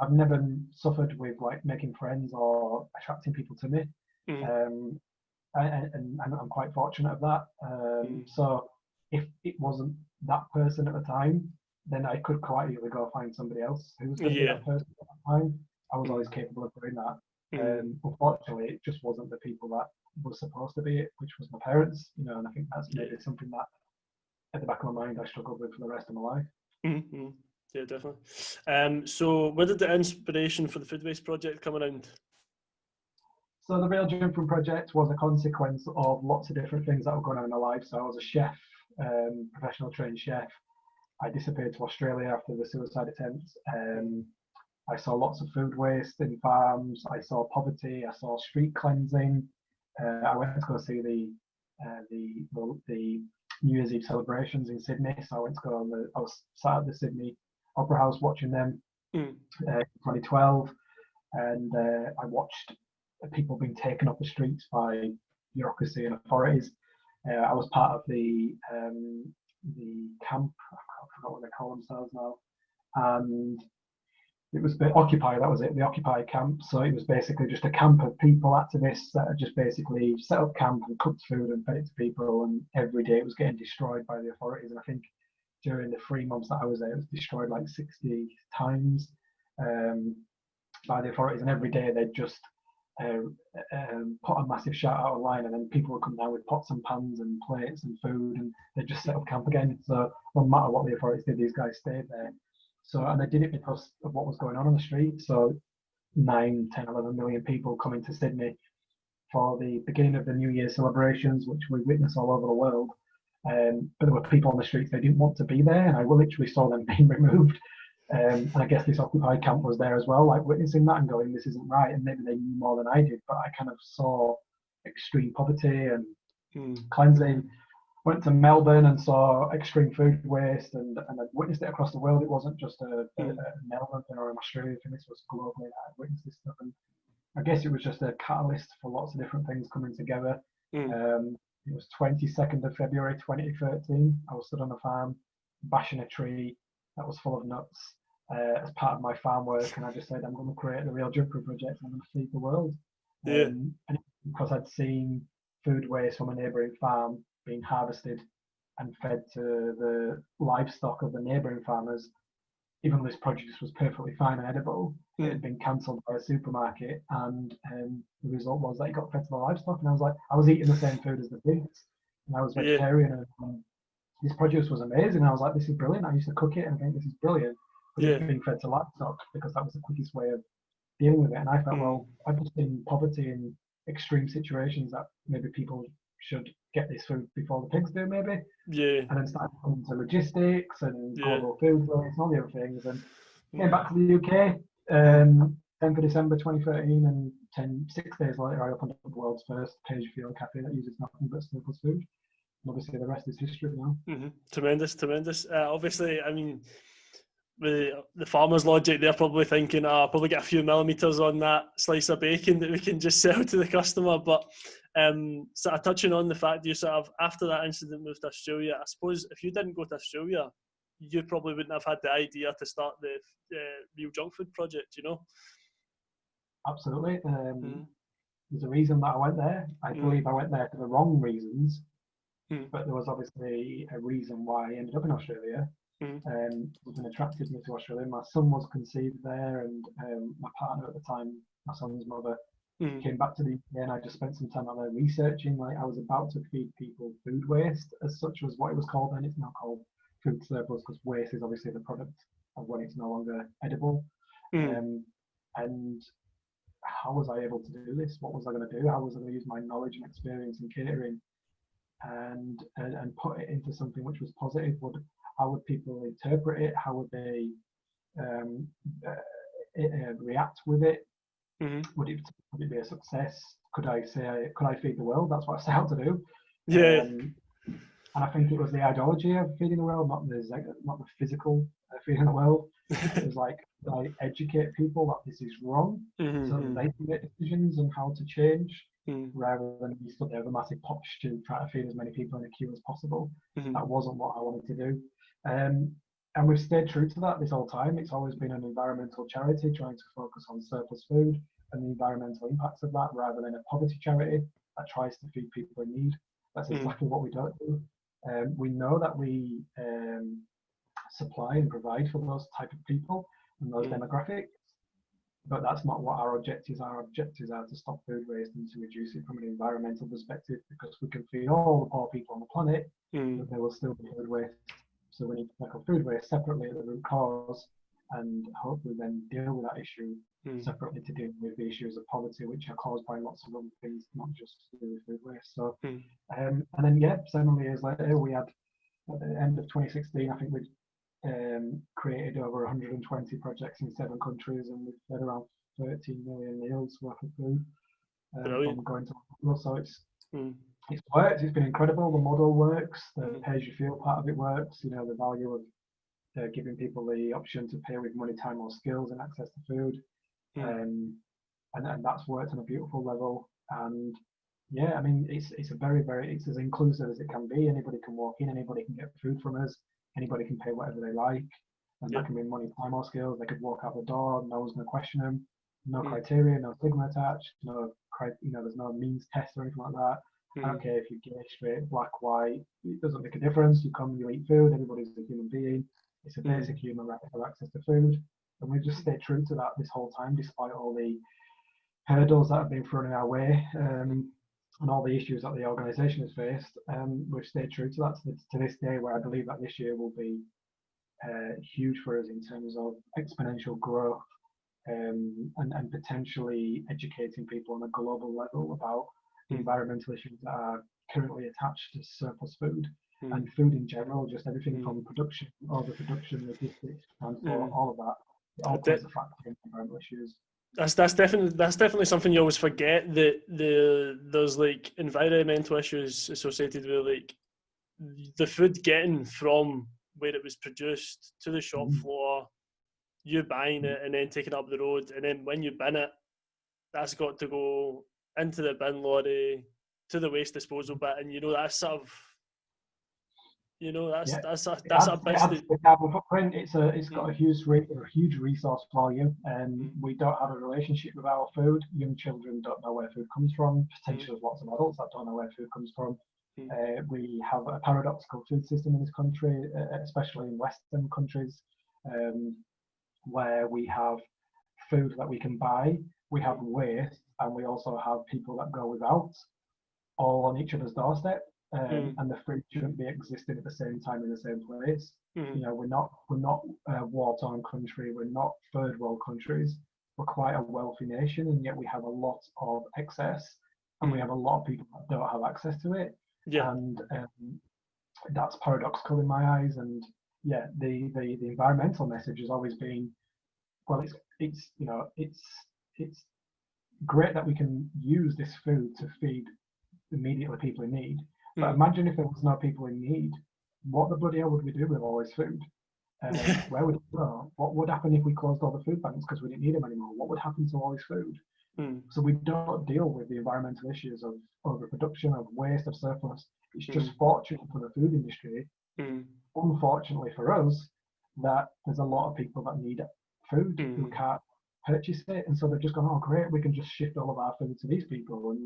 I've never suffered with like making friends or attracting people to me. And I'm quite fortunate of that. So if it wasn't that person at the time, then I could quite easily go find somebody else who was going to be that person at that time. I was always capable of doing that. Unfortunately, it just wasn't the people that was supposed to be it, which was my parents, and I think that's maybe something that at the back of my mind I struggled with for the rest of my life. Yeah, definitely. So where did the inspiration for the food waste project come around? So the Real Jumping Project was a consequence of lots of different things that were going on in my life. So I was a chef, professional trained chef. I disappeared to Australia after the suicide attempt. I saw lots of food waste in farms. I saw poverty. I saw street cleansing. I went to go see the New Year's Eve celebrations in Sydney. So I went to go I was sat at the Sydney Opera House watching them in 2012, and I watched people being taken off the streets by bureaucracy and authorities. I was part of the camp. I forgot what they call themselves now, and it was the Occupy. That was it, the Occupy camp. So it was basically just a camp of people, activists that had just basically set up camp and cooked food and fed it to people. And every day it was getting destroyed by the authorities. And I think during the 3 months that I was there, it was destroyed like 60 times by the authorities. And every day they'd just put a massive shout out online, and then people would come down with pots and pans and plates and food, and they'd just set up camp again. So no matter what the authorities did, these guys stayed there. So, and they did it because of what was going on the street. So 9, 10, 11 million people coming to Sydney for the beginning of the New Year celebrations, which we witness all over the world. But there were people on the streets, they didn't want to be there, and I literally saw them being removed. And I guess this Occupy camp was there as well, like witnessing that and going, this isn't right. And maybe they knew more than I did, but I kind of saw extreme poverty and cleansing. Went to Melbourne and saw extreme food waste, and I witnessed it across the world. It wasn't just a Melbourne thing or an Australia thing, this was globally. I witnessed this stuff, and I guess it was just a catalyst for lots of different things coming together. It was 22nd of February 2013. I was stood on a farm bashing a tree that was full of nuts as part of my farm work, and I just said, I'm going to create the Real Jumping Project, and I'm going to feed the world. And because I'd seen food waste from a neighbouring farm being harvested and fed to the livestock of the neighbouring farmers, even though this produce was perfectly fine and edible, it had been cancelled by a supermarket, and the result was that it got fed to the livestock. And I was like, I was eating the same food as the pigs, and I was vegetarian, and this produce was amazing. And I was like, this is brilliant. I used to cook it and think this is brilliant, but it's being fed to livestock because that was the quickest way of dealing with it. And I felt, well, I've just seen poverty in extreme situations that maybe people should get this food before the pigs do, maybe. And then started coming to logistics and global food waste and all the other things. And came back to the UK, 10th of December 2013, and 6 days later, I opened up the world's first pay-as-you-feel cafe that uses nothing but surplus food. And obviously, the rest is history now. Tremendous. Obviously, I mean, the farmer's logic, they're probably thinking, probably get a few millimetres on that slice of bacon that we can just sell to the customer. But sort of touching on the fact you sort of, after that incident, moved to Australia, I suppose if you didn't go to Australia, you probably wouldn't have had the idea to start the Real Junk Food Project, Absolutely. There's a reason that I went there. I believe I went there for the wrong reasons, but there was obviously a reason why I ended up in Australia. Something attracted me to Australia. My son was conceived there, and my partner at the time, my son's mother, came back to the UK, and I just spent some time out there researching. Like, I was about to feed people food waste, as such was what it was called then. It's now called food surplus, because waste is obviously the product of when it's no longer edible. And how was I able to do this? What was I going to do? How was I going to use my knowledge and experience in catering and put it into something which was positive? How would people interpret it? How would they um, react with it? Mm-hmm. Would it be a success? Could I feed the world? That's what I set out to do. Yeah. And I think it was the ideology of feeding the world, not the physical feeding the world. It was like educate people that this is wrong, so that they can make decisions on how to change, rather than be stood there with a massive pot to try to feed as many people in a queue as possible. That wasn't what I wanted to do. And we've stayed true to that this whole time. It's always been an environmental charity trying to focus on surplus food and the environmental impacts of that, rather than a poverty charity that tries to feed people in need. That's exactly what we don't do. We know that we supply and provide for those type of people and those demographics, but that's not what our objectives are. Our objectives are to stop food waste and to reduce it from an environmental perspective, because we can feed all the poor people on the planet, but there will still be food waste. So we need to tackle food waste separately at the root cause, and hopefully then deal with that issue separately to deal with the issues of poverty, which are caused by lots of other things, not just to do with food waste. So, and then 7 years later, we had, at the end of 2016, I think we created over 120 projects in 7 countries, and we've fed around 13 million meals worth of food from going to hospital. So it's worked. It's been incredible. The model works. The pay-as-you-feel part of it works. You know, the value of giving people the option to pay with money, time, or skills and access to food, and that's worked on a beautiful level. And yeah, I mean, it's a very it's as inclusive as it can be. Anybody can walk in. Anybody can get food from us. Anybody can pay whatever they like, and that can be money, time, or skills. They could walk out the door. No one's going to question them. No criteria, no stigma attached. There's no means test or anything like that. I don't care if you're gay, straight, black, white. It doesn't make a difference. You come, you eat food. Everybody's a human being. It's a basic human right to have access to food, and we've just stayed true to that this whole time, despite all the hurdles that have been thrown in our way. And all the issues that the organisation has faced, we've stayed true to that to this day, where I believe that this year will be huge for us in terms of exponential growth, and potentially educating people on a global level about the environmental issues that are currently attached to surplus food and food in general, just everything from production, overproduction, logistics, transport, all of that. It all plays a factor in environmental issues. That's definitely something you always forget, that there's like environmental issues associated with like the food getting from where it was produced to the shop floor, you buying it and then taking it up the road, and then when you bin it, that's got to go into the bin lorry to the waste disposal bit, and that's sort of that's a business. It's carbon footprint. It's got a huge resource value, and we don't have a relationship with our food. Young children don't know where food comes from. Potentially, lots of adults that don't know where food comes from. We have a paradoxical food system in this country, especially in Western countries, where we have food that we can buy, we have waste, and we also have people that go without, all on each other's doorstep. And the food shouldn't be existing at the same time in the same place. We're not a war-torn country. We're not third world countries. We're quite a wealthy nation, and yet we have a lot of excess, and we have a lot of people that don't have access to it. And that's paradoxical in my eyes. And the environmental message has always been, well, it's great that we can use this food to feed immediately people in need. But imagine if there was no people in need, what the bloody hell would we do with all this food? Where would it go? What would happen if we closed all the food banks because we didn't need them anymore? What would happen to all this food? So we don't deal with the environmental issues of overproduction, of waste, of surplus. It's just fortunate for the food industry, unfortunately for us, that there's a lot of people that need food who can't purchase it, and so they've just gone, oh great, we can just shift all of our food to these people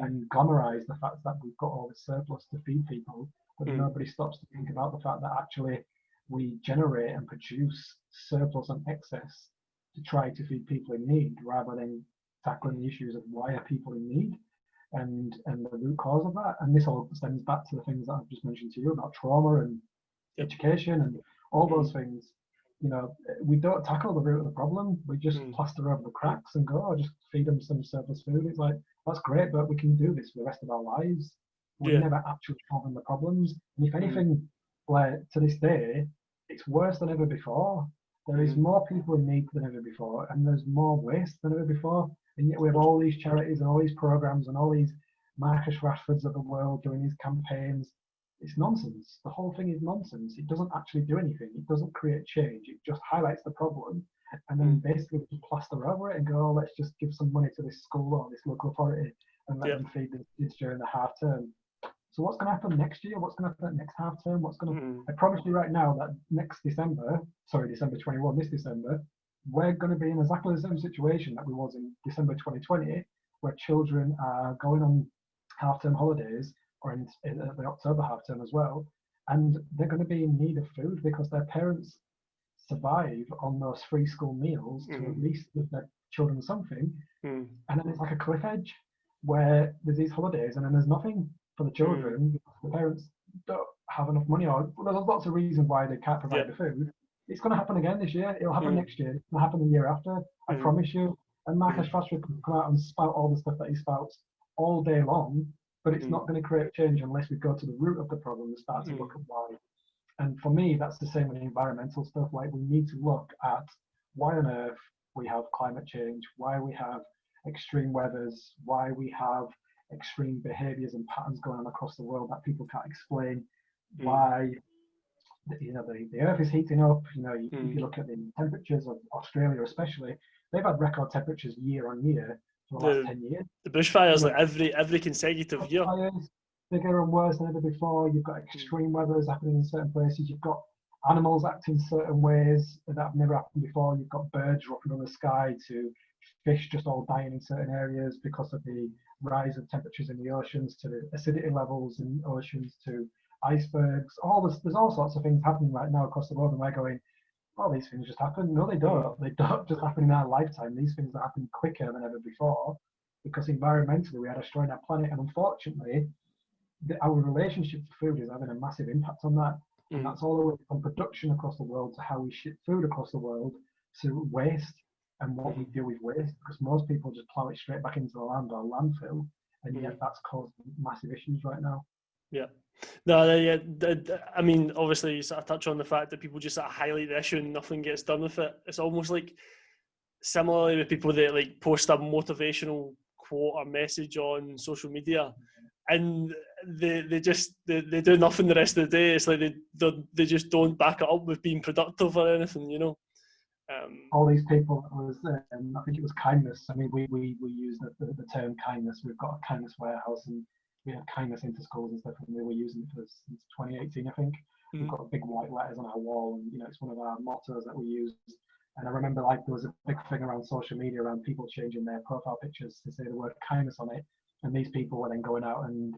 and glamorize the fact that we've got all this surplus to feed people, but nobody stops to think about the fact that actually we generate and produce surplus and excess to try to feed people in need, rather than tackling the issues of why are people in need and the root cause of that. And this all stems back to the things that I've just mentioned to you about trauma and education and all those things. We don't tackle the root of the problem. We just plaster over the cracks and go, just feed them some surplus food. It's like, that's great, but we can do this for the rest of our lives. We're never actually solving the problems. And if anything, like to this day, it's worse than ever before. There is more people in need than ever before, and there's more waste than ever before. And yet we have all these charities and all these programs and all these Marcus Rashfords of the world doing these campaigns. It's nonsense. The whole thing is nonsense. It doesn't actually do anything. It doesn't create change. It just highlights the problem and then basically plaster over it and go, oh, let's just give some money to this school or this local authority and let them feed the kids during the half term. So what's going to happen next year? What's going to happen next half term? What's going to? I promise you right now that next December, December 21, this December, we're going to be in exactly the same situation that we was in December 2020, where children are going on half term holidays or in the October half term as well, and they're going to be in need of food because their parents survive on those free school meals to at least give their children something, and then it's like a cliff edge where there's these holidays and then there's nothing for the children. The parents don't have enough money, or there's lots of reasons why they can't provide the food. It's going to happen again this year. It'll happen next year. It'll happen the year after. I promise you. And Marcus Rashford can come out and spout all the stuff that he spouts all day long, but it's not going to create change unless we go to the root of the problem and start to look at why. And for me, that's the same with environmental stuff. Like, we need to look at why on earth we have climate change, why we have extreme weathers, why we have extreme behaviors and patterns going on across the world that people can't explain, why the earth is heating up. If you look at the temperatures of Australia especially, they've had record temperatures year on year for the last 10 years. The bushfires, like every consecutive year. Bigger and worse than ever before. You've got extreme weathers happening in certain places. You've got animals acting certain ways that have never happened before. You've got birds dropping from the sky to fish just all dying in certain areas because of the rise of temperatures in the oceans, to the acidity levels in oceans, to icebergs. There's all sorts of things happening right now across the world, and we're going, oh, these things just happen. No, they don't. They don't just happen in our lifetime. These things happen quicker than ever before because environmentally we are destroying our planet, and unfortunately our relationship to food is having a massive impact on that. And that's all the way from production across the world to how we ship food across the world to waste and what we do with waste, because most people just plow it straight back into the land or landfill, and yet that's caused massive issues right now. Yeah. No, yeah. I mean, obviously, you sort of touch on the fact that people just sort of highlight the issue and nothing gets done with it. It's almost like similarly with people that like post a motivational quote or message on social media, and they do nothing the rest of the day. It's like they just don't back it up with being productive or anything, All these people, I think it was kindness. I mean, we use the term kindness. We've got a kindness warehouse, and we have kindness into schools and stuff, and we were using it since 2018, I think. We've got big white letters on our wall, and it's one of our mottos that we use. And I remember there was a big thing around social media around people changing their profile pictures to say the word kindness on it. And these people were then going out and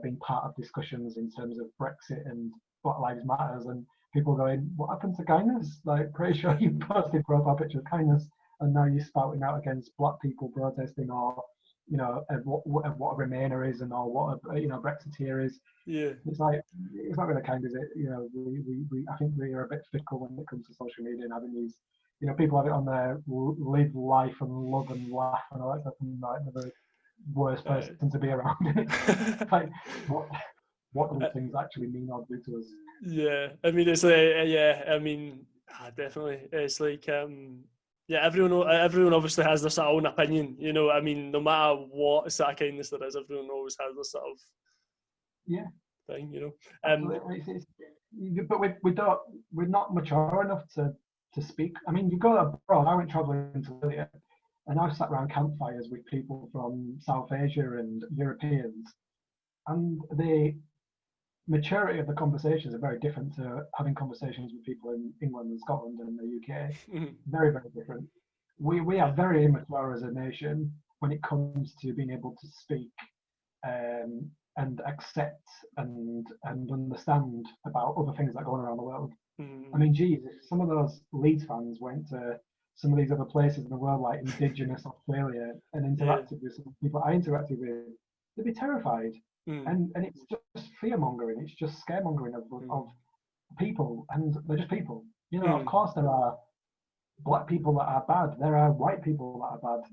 being part of discussions in terms of Brexit and Black Lives Matters, and people going, what happened to kindness? Like, pretty sure you posted profile picture of kindness, and now you're spouting out against black people protesting, or what a Remainer is, and or what a Brexiteer is. Yeah, it's like, it's not really kind, is it? We I think we are a bit fickle when it comes to social media and having these. People have it on their live life and love and laugh and all that stuff, and like the worst person to be around. Like, what do things actually mean or do to us? Yeah, I mean, it's I mean, definitely. It's like, everyone obviously has their sort of own opinion. I mean, no matter what sort of kindness there is, everyone always has their sort of thing. But we're not mature enough to speak. I mean, you go abroad. I went traveling to India, and I sat around campfires with people from South Asia and Europeans, and the maturity of the conversations are very different to having conversations with people in England and Scotland and the UK. Very, very different. We are very immature as a nation when it comes to being able to speak and accept and understand about other things that go on around the world. I mean, geez, if some of those Leeds fans went to some of these other places in the world, like Indigenous Australia, and interacted with some people I interacted with, they'd be terrified. And it's just fear-mongering. It's just scaremongering of people, and they're just people. Of course there are black people that are bad. There are white people that are bad.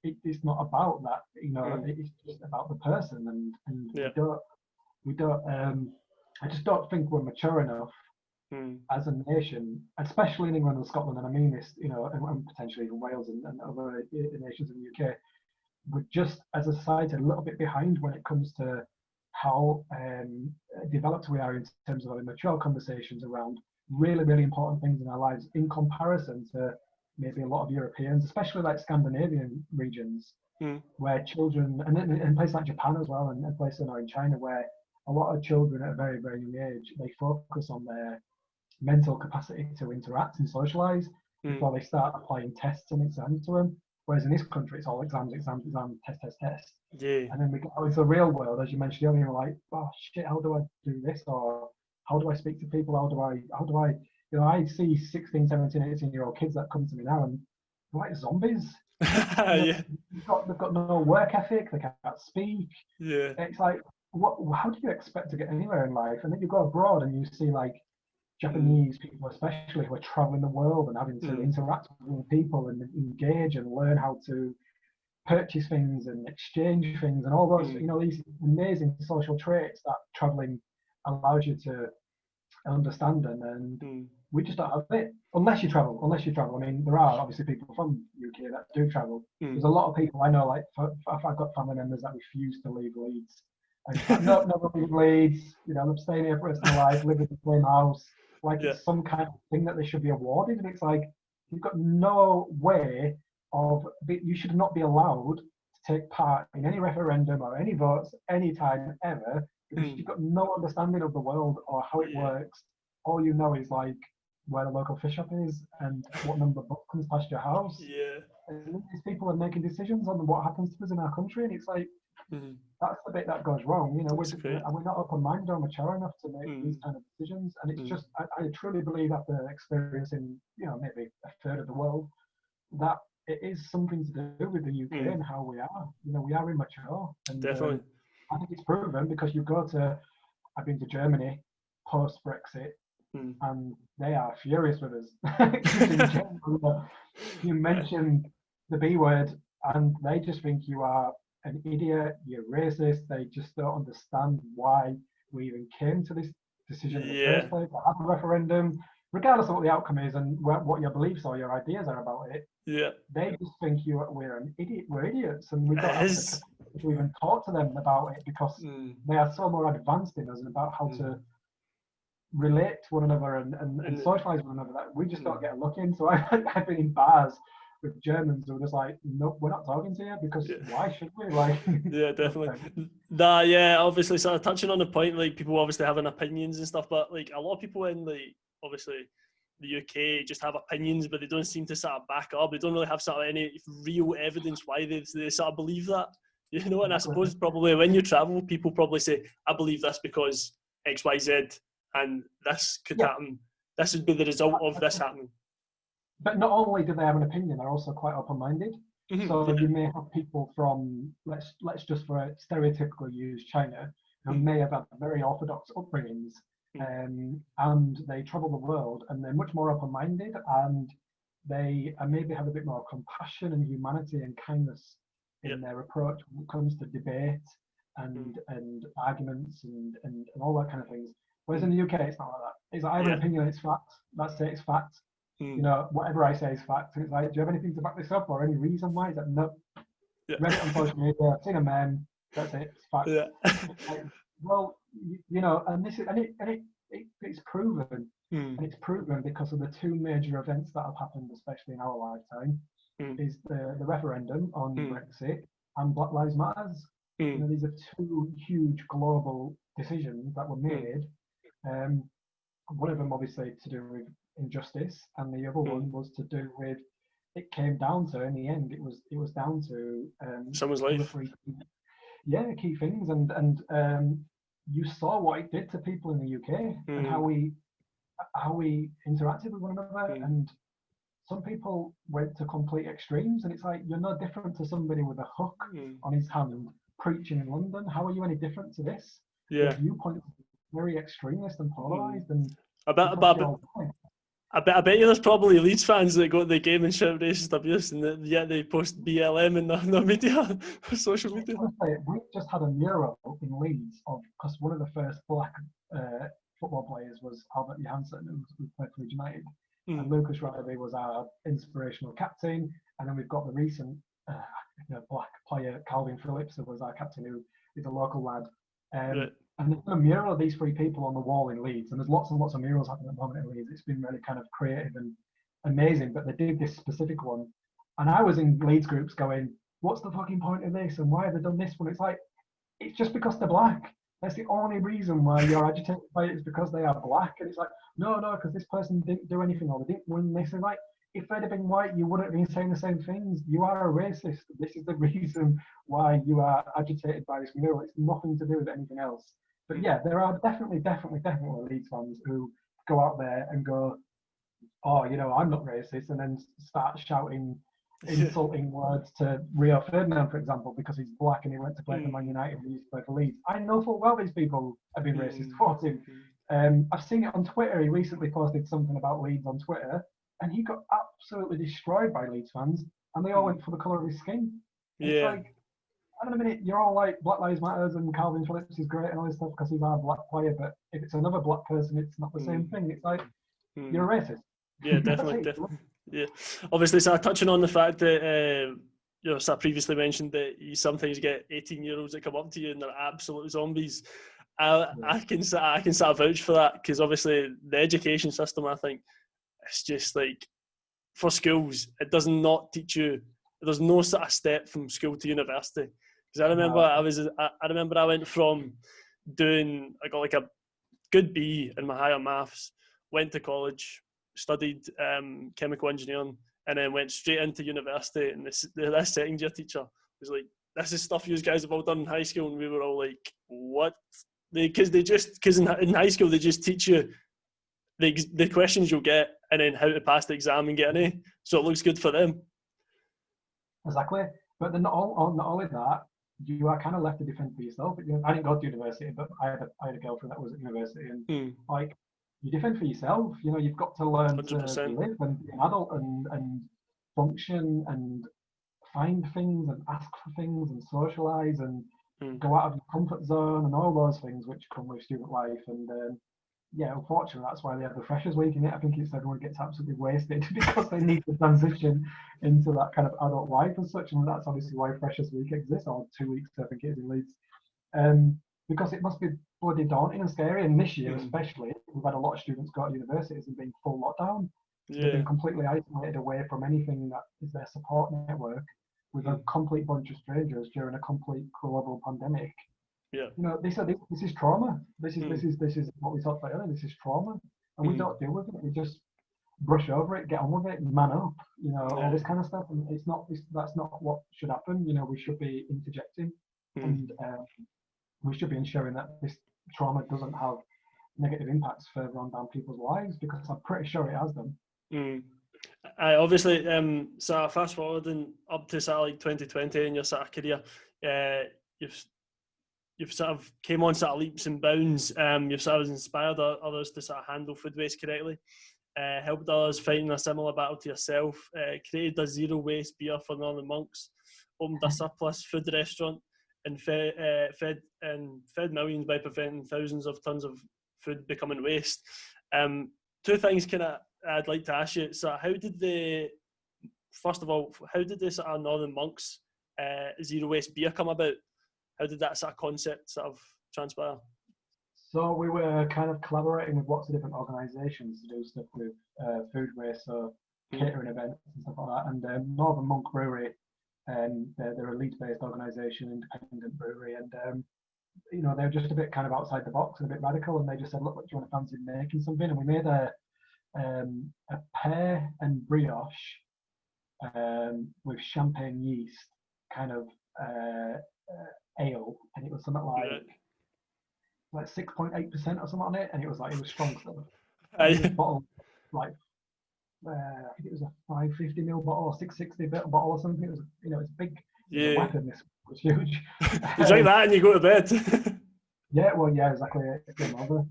It's not about that. It's just about the person, and we don't. I just don't think we're mature enough as a nation, especially in England and Scotland, and I mean this, and potentially even Wales and other nations in the UK, we're just as a society a little bit behind when it comes to how developed we are in terms of having mature conversations around really, really important things in our lives in comparison to maybe a lot of Europeans, especially like Scandinavian regions, where children, and in places like Japan as well, and places in China, where a lot of children at a very, very young age, they focus on their mental capacity to interact and socialize before they start applying tests and exams to them. Whereas in this country, it's all exams, test. Yeah. And then we get out into the real world, as you mentioned earlier, like, oh shit, how do I do this? Or how do I speak to people? How do I, I see 16, 17, 18-year-old kids that come to me now and they're like zombies. Yeah. They've got no work ethic, they can't speak. Yeah. It's like, how do you expect to get anywhere in life? And then you go abroad and you see like Japanese people, especially, who are traveling the world and having to interact with people and engage and learn how to purchase things and exchange things and all those, these amazing social traits that traveling allows you to understand. And we just don't have it unless you travel. I mean, there are obviously people from UK that do travel. There's a lot of people I know, like I've got family members that refuse to leave Leeds. And it's like, no, never leave Leeds. I'm staying here for the rest of my life, live in the same house. Like it's some kind of thing that they should be awarded. And it's like, you've got no way you should not be allowed to take part in any referendum or any votes anytime ever, because you've got no understanding of the world or how it works. All you know is like where the local fish shop is and what number book comes past your house. Yeah. And these people are making decisions on what happens to us in our country, and it's like, that's the bit that goes wrong. We're not open-minded or mature enough to make these kind of decisions. And it's just, I truly believe, after experiencing, maybe a third of the world, that it is something to do with the UK and how we are. We are immature. And definitely. I think it's proven because I've been to Germany post-Brexit, and they are furious with us. You mentioned the B word, and they just think you are an idiot, you're racist. They just don't understand why we even came to this decision in the first place, to have a referendum, regardless of what the outcome is and what your beliefs or your ideas are about it. Yeah. They just think we're an idiot. We're idiots, and we don't have the capacity to even talk to them about it because they are so more advanced in us and about how to relate to one another and socialize with one another that we just don't get a look in. So I've been in bars with Germans who are just like, nope, we're not talking to you because why should we? Like, yeah, definitely. Obviously, sort of touching on the point, like people obviously having opinions and stuff, but like a lot of people in like obviously the UK just have opinions, but they don't seem to sort of back up. They don't really have sort of any real evidence why they sort of believe that. And I suppose probably when you travel, people probably say, I believe this because X, Y, Z, and this could happen. This would be the result of this happening. But not only do they have an opinion, they're also quite open-minded. So you may have people from, let's just for stereotypically use China, who may have had very orthodox upbringings, and they travel the world, and they're much more open-minded, and they maybe have a bit more compassion and humanity and kindness in their approach when it comes to debate and arguments and all that kind of things. Whereas in the UK, it's not like that. It's like, I have an opinion, it's fact. That's it, it's fact. Whatever I say is fact. And it's like, do you have anything to back this up or any reason why? It's like, no. Read it on social media, seen a meme, that's it, it's fact. Like, well, and this is, it's proven. And it's proven because of the two major events that have happened, especially in our lifetime, is the referendum on Brexit and Black Lives Matter. These are two huge global decisions that were made. One of them obviously to do with injustice, and the other one was to do with, it came down to, in the end, it was down to someone's life. Key things, and you saw what it did to people in the UK and how we interacted with one another, and some people went to complete extremes, and it's like, you're no different to somebody with a hook on his hand preaching in London. How are you any different to this? The viewpoint is very extremist and polarized, and I bet you there's probably Leeds fans that go to the game and shout racist abuse, and yet they post BLM in the media, social media. Honestly, we just had a mural in Leeds because one of the first black football players was Albert Johansson, who played for Leeds United, and Lucas Riley was our inspirational captain. And then we've got the recent black player Calvin Phillips, who was our captain, who is a local lad. Right. And there's been a mural of these three people on the wall in Leeds, and there's lots and lots of murals happening at the moment in Leeds. It's been really kind of creative and amazing, but they did this specific one, and I was in Leeds groups going, what's the fucking point of this, and why have they done this one? It's like, it's just because they're black. That's the only reason why you're agitated by it, is because they are black. And it's like, no, because this person didn't do anything, or they didn't win this. And like, if they'd have been white, you wouldn't have been saying the same things. You are a racist. This is the reason why you are agitated by this mural. It's nothing to do with anything else. But yeah, there are definitely Leeds fans who go out there and go, oh, I'm not racist, and then start shouting insulting words to Rio Ferdinand, for example, because he's black and he went to play for Man United and he used to play for Leeds. I know full well these people have been racist towards him. I've seen it on Twitter. He recently posted something about Leeds on Twitter, and he got absolutely destroyed by Leeds fans, and they all went for the colour of his skin. It's like, hang on a minute, you're all like Black Lives Matters and Calvin Phillips is great and all this stuff because he's our black player, but if it's another black person, it's not the same thing. It's like, you're a racist. Yeah, definitely. Yeah, obviously, so touching on the fact that so I previously mentioned that you sometimes get 18-year-olds that come up to you and they're absolute zombies. I can sort of vouch for that, because obviously the education system, I think, it's just like, for schools, it does not teach you. There's no sort of step from school to university. Because I remember I went from I got like a good B in my higher maths, went to college, studied chemical engineering, and then went straight into university. And this second year teacher was like, "This is stuff you guys have all done in high school," and we were all like, "What?" Because in high school they just teach you the questions you'll get and then how to pass the exam and get an A, so it looks good for them. Exactly, but then not only that, you are kind of left to defend for yourself. I didn't go to university, but I had a girlfriend that was at university, and like, you defend for yourself. You've got to learn 100%. To live and be an adult and function and find things and ask for things and socialise and go out of your comfort zone and all those things which come with student life. And unfortunately, that's why they have the Freshers Week in it. I think it's everyone gets absolutely wasted because they need to transition into that kind of adult life and such. And that's obviously why Freshers Week exists, or 2 weeks, I think it is in Leeds. Because it must be bloody daunting and scary. And this year, especially, we've had a lot of students go to universities and being full lockdown. They've been completely isolated away from anything that is their support network, with a complete bunch of strangers during a complete global pandemic. Yeah. They said this is trauma. This is what we talked about earlier. This is trauma, and we don't deal with it. We just brush over it, get on with it, man up. All this kind of stuff. And that's not what should happen. We should be interjecting, and we should be ensuring that this trauma doesn't have negative impacts further on down people's lives, because I'm pretty sure it has them. I obviously, so fast forwarding up to sort of like 2020 in your sort of career, you've sort of came on sort of leaps and bounds. You've sort of inspired others to sort of handle food waste correctly, helped others fighting a similar battle to yourself, created a zero waste beer for Northern Monks, opened a surplus food restaurant, and fed millions by preventing thousands of tons of food becoming waste. Two things I'd like to ask you. So how did the sort of Northern Monks zero waste beer come about? How did that sort of concept sort of transpire? So we were kind of collaborating with lots of different organisations to do stuff with food waste, so catering events and stuff like that. And Northern Monk Brewery, they're a Leeds-based organisation, independent brewery, and they're just a bit kind of outside the box and a bit radical. And they just said, "Look, what do you want to fancy making something?" And we made a pear and brioche with champagne yeast kind of ale, and it was something like 6.8% or something on it, and it was strong stuff. This bottle, like I think it was a 550ml bottle or 660 bottle or something. It was, it's big. The weapon, this was huge. You drink that and you go to bed. Yeah, well, yeah, exactly. It's game over.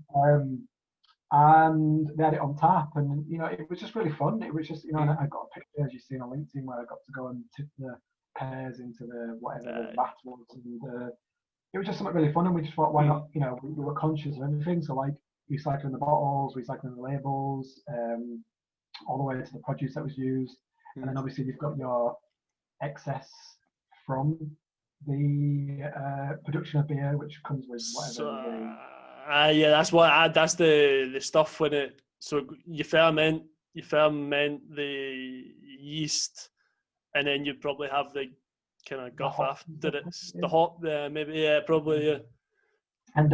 And they had it on tap, and it was just really fun. It was just, and I got a picture, as you've seen on LinkedIn, where I got to go and tip the pears into the whatever the vat was, and it was just something really fun. And we just thought, why not? We were conscious of everything, so like recycling the bottles, recycling the labels, all the way to the produce that was used. And then obviously you've got your excess from the production of beer, which comes with whatever. Yeah, that's the stuff when it. So you ferment the yeast, and then you probably have the kind of guff after it's the hop. Maybe probably. Yeah. And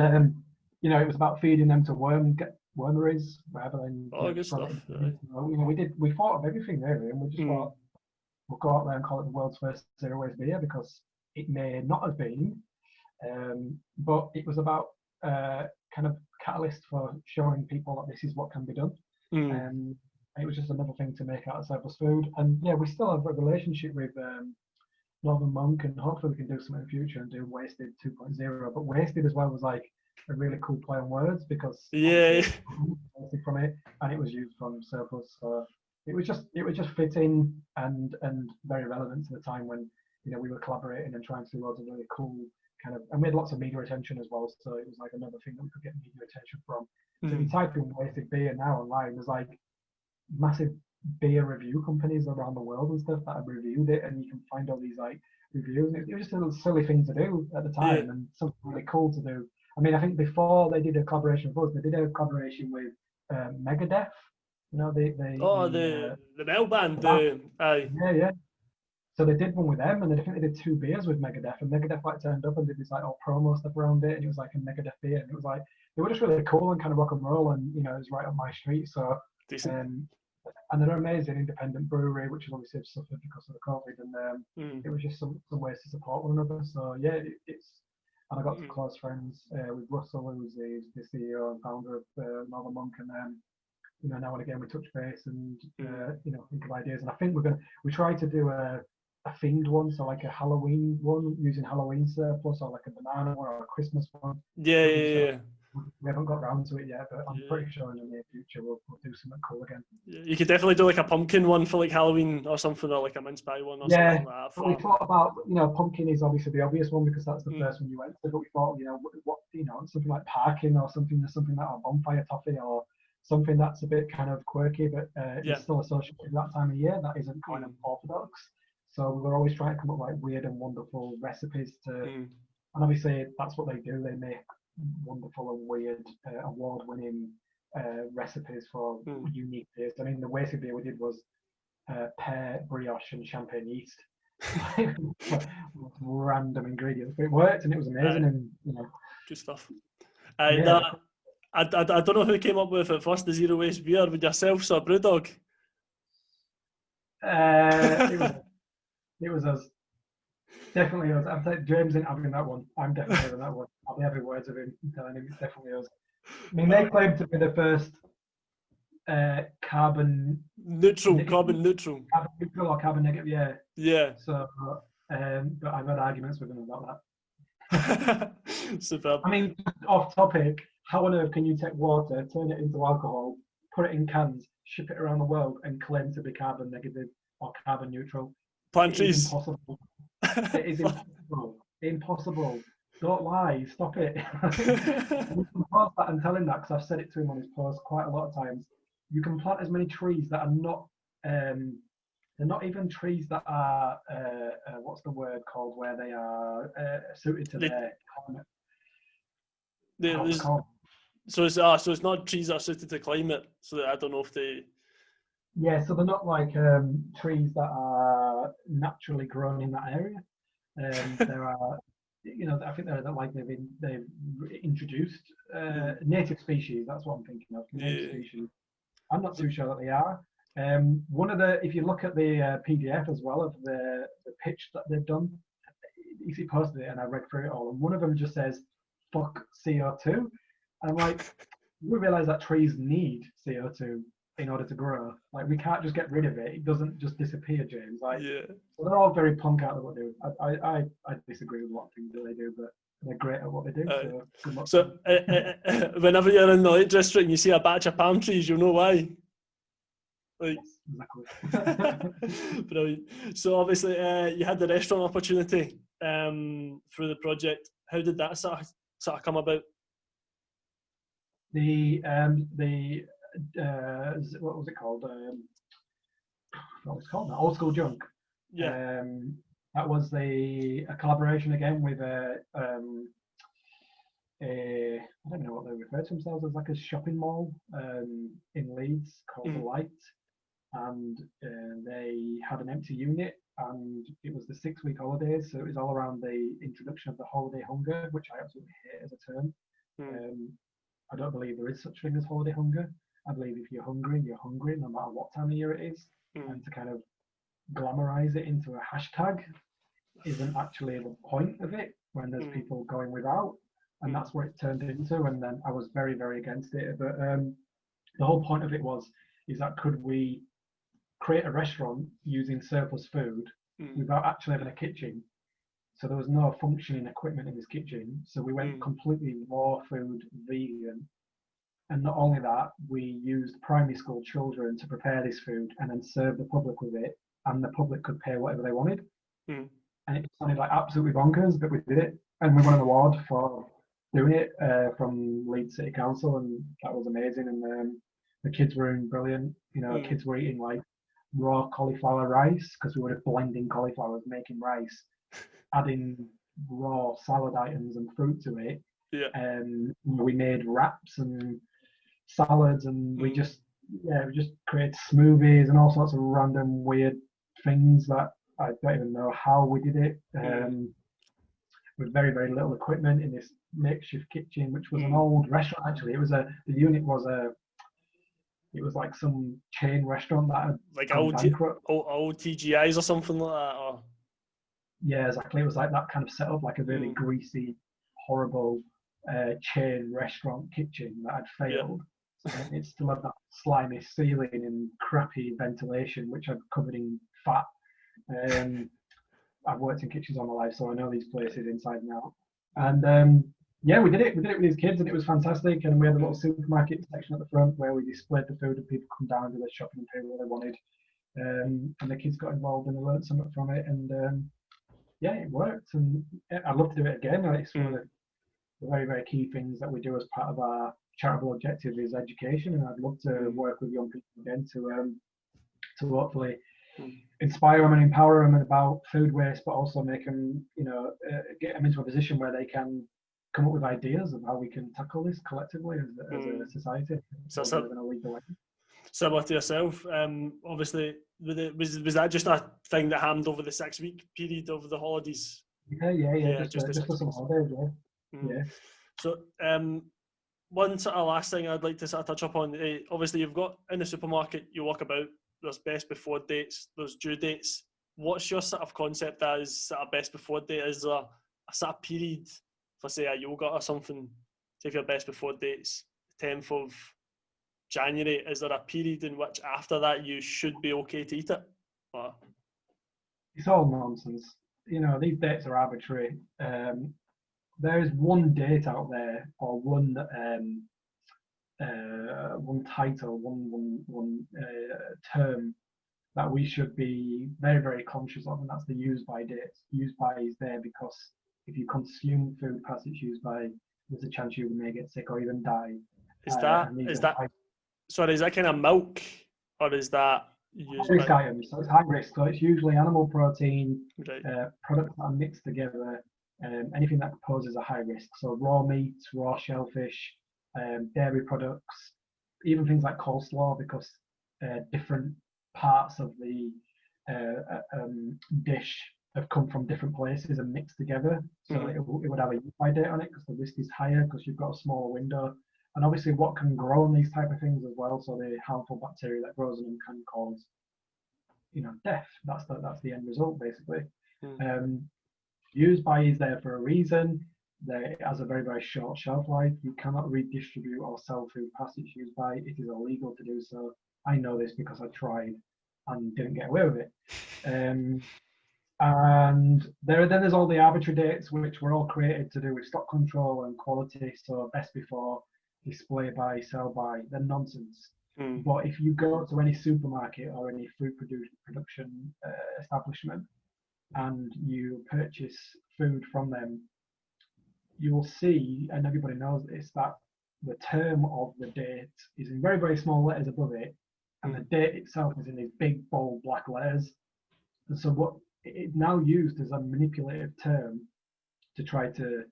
it was about feeding them to wormeries, whatever. And good stuff. We thought of everything really, and we just thought we'll go out there and call it the world's first zero waste beer, because it may not have been, but it was about kind of catalyst for showing people that this is what can be done. It was just another thing to make out of surplus food. And yeah, we still have a relationship with Northern Monk, and hopefully we can do something in the future and do Wasted 2.0. But Wasted as well was like a really cool play on words, because from it, and it was used from surplus. So it was just fitting and very relevant to the time when we were collaborating and trying to do loads of really cool kind of, and we had lots of media attention as well. So it was like another thing that we could get media attention from. So if you type in Wasted beer now online, there's like massive beer review companies around the world and stuff that have reviewed it, and you can find all these like reviews. It was just a little silly thing to do at the time, and something really cool to do. I mean, I think before they did a collaboration with us, they did a collaboration with Megadeth. The metal band. Yeah. So they did one with them, and I think they did 2 beers with Megadeth, and Megadeth like turned up and did this like all promo stuff around it, and it was like a Megadeth beer, and it was like they were just really cool and kind of rock and roll, and it was right up my street. So and they're an amazing independent brewery, which has obviously suffered because of the COVID, and it was just some ways to support one another. So yeah, and I got close friends with Russell, who's the CEO and founder of Northern Monk, and now and again we touch base and think of ideas. And I think we try to do a themed one, so like a Halloween one using Halloween surplus, or like a banana one, or a Christmas one. Yeah. We haven't got round to it yet, but I'm pretty sure in the near future we'll do something cool again. You could definitely do like a pumpkin one for like Halloween or something, or like a mince pie one or something like that. We thought about, pumpkin is obviously the obvious one because that's the first one you went to, but we thought, what something like parking, or something like a bonfire toffee, or something that's a bit kind of quirky, but it's still associated with that time of year that isn't kind of orthodox. So we were always trying to come up with like weird and wonderful recipes and obviously that's what they do. They make wonderful and weird award-winning recipes for unique beers. I mean, the Wasted beer we did was pear, brioche, and champagne yeast. Random ingredients, but it worked and it was amazing. And good stuff. I don't know who came up with it first, the zero waste beer, with yourself or Brewdog. It was us. Definitely us. I've said James ain't having that one. I'm definitely having that one. I'll be having words of him telling him it's definitely us. I mean, they claim to be the first carbon neutral or carbon negative. Yeah. So, but I've had arguments with them about that. Superb. I mean, off topic. How on earth can you take water, turn it into alcohol, put it in cans, ship it around the world, and claim to be carbon negative or carbon neutral? Plant trees. Impossible. It is impossible. Impossible. Don't lie. Stop it. You can pause that and tell him that, because I've said it to him on his post quite a lot of times. You can plant as many trees that are not. They're not even trees that are. What's the word called? Where they are suited to their climate. So it's not trees that are suited to climate. So I don't know if they. Yeah, so they're not like trees that are naturally grown in that area. There are, I think they're like they've introduced native species. That's what I'm thinking of. Native species. I'm not too sure that they are. One of the, if you look at the PDF as well of the pitch that they've done, he posted it and I read through it all, and one of them just says "fuck CO2," and I'm like, we realise that trees need CO2 in order to grow. Like, we can't just get rid of it. It doesn't just disappear, James. So they're all very punk out of what they do. I disagree with a lot of things that they do, but they're great at what they do. So whenever you're in the Lake District and you see a batch of palm trees, you'll know why. Like, yes, exactly. Brilliant. So obviously you had the restaurant opportunity through the project. How did that sort of come about? What was it called? What was it called? Old School Junk. Yeah. That was a collaboration again with I don't know what they refer to themselves as, like a shopping mall in Leeds called The Light, and they had an empty unit, and it was the 6-week holidays, so it was all around the introduction of the holiday hunger, which I absolutely hate as a term. I don't believe there is such thing as holiday hunger. I believe if you're hungry, no matter what time of year it is, and to kind of glamorize it into a hashtag isn't actually the point of it when there's people going without, and that's what it turned into. And then I was very, very against it. But the whole point of it is that could we create a restaurant using surplus food without actually having a kitchen? So there was no functioning equipment in this kitchen. So we went completely raw food, vegan. And not only that, we used primary school children to prepare this food and then serve the public with it, and the public could pay whatever they wanted. And it sounded like absolutely bonkers, but we did it. And we won an award for doing it from Leeds City Council, and that was amazing. And the kids were brilliant. You know, kids were eating like raw cauliflower rice, because we were blending cauliflowers, making rice, adding raw salad items and fruit to it. And we made wraps and salads, and we just created smoothies and all sorts of random weird things that I don't even know how we did it. With very, very little equipment in this makeshift kitchen, which was an old restaurant. Actually, it was the unit was it was like some chain restaurant that had like old TGIs or something like that. Or yeah, exactly. It was like that kind of setup, like a really greasy, horrible chain restaurant kitchen that had failed. And it still had that slimy ceiling and crappy ventilation, which I'd covered in fat. I've worked in kitchens all my life, so I know these places inside and out. And yeah, we did it. We did it with these kids, and it was fantastic. And we had a little supermarket section at the front where we displayed the food, and people come down and do their shopping and pay what they wanted. And the kids got involved and they learned something from it. And yeah, it worked. And I'd love to do it again. It's one of the very, very key things that we do as part of our charitable objective is education, and I'd love to work with young people again to hopefully inspire them and empower them about food waste, but also make them, get them into a position where they can come up with ideas of how we can tackle this collectively as a society. So similar to yourself, obviously, was that just a thing that happened over the 6-week period of the holidays? Yeah. Just for some holidays, yeah. So, one sort of last thing I'd like to sort of touch upon, obviously you've got in the supermarket, you walk about, there's best before dates, there's due dates. What's your sort of concept as sort of best before date? Is there a sort of period for, say, a yogurt or something, say for your best before dates, 10th of January, is there a period in which after that you should be okay to eat it? Or? It's all nonsense. These dates are arbitrary. There is one date out there, or one title, one term that we should be very, very conscious of, and that's the use by date. Use by is there because if you consume food past its use by, there's a chance you may get sick or even die. Is that kind of milk, or is that high risk items? So it's high risk. So it's usually animal protein, products that are mixed together. Anything that poses a high risk. So raw meat, raw shellfish, dairy products, even things like coleslaw, because different parts of the dish have come from different places and mixed together. So it would have a use-by date on it because the risk is higher because you've got a smaller window. And obviously what can grow on these type of things as well. So the harmful bacteria that grows in them can cause, death. That's the end result, basically. Use by is there for a reason. It has a very, very short shelf life. You cannot redistribute or sell food past its use by. It is illegal to do so. I know this because I tried and didn't get away with it. And then there's all the arbitrary dates, which were all created to do with stock control and quality. So best before, display by, sell by, they're nonsense. But if you go to any supermarket or any food production establishment, and you purchase food from them, you will see, and everybody knows this, that the term of the date is in very, very small letters above it, and the date itself is in these big, bold black letters. And so what it's now used as a manipulative term to try to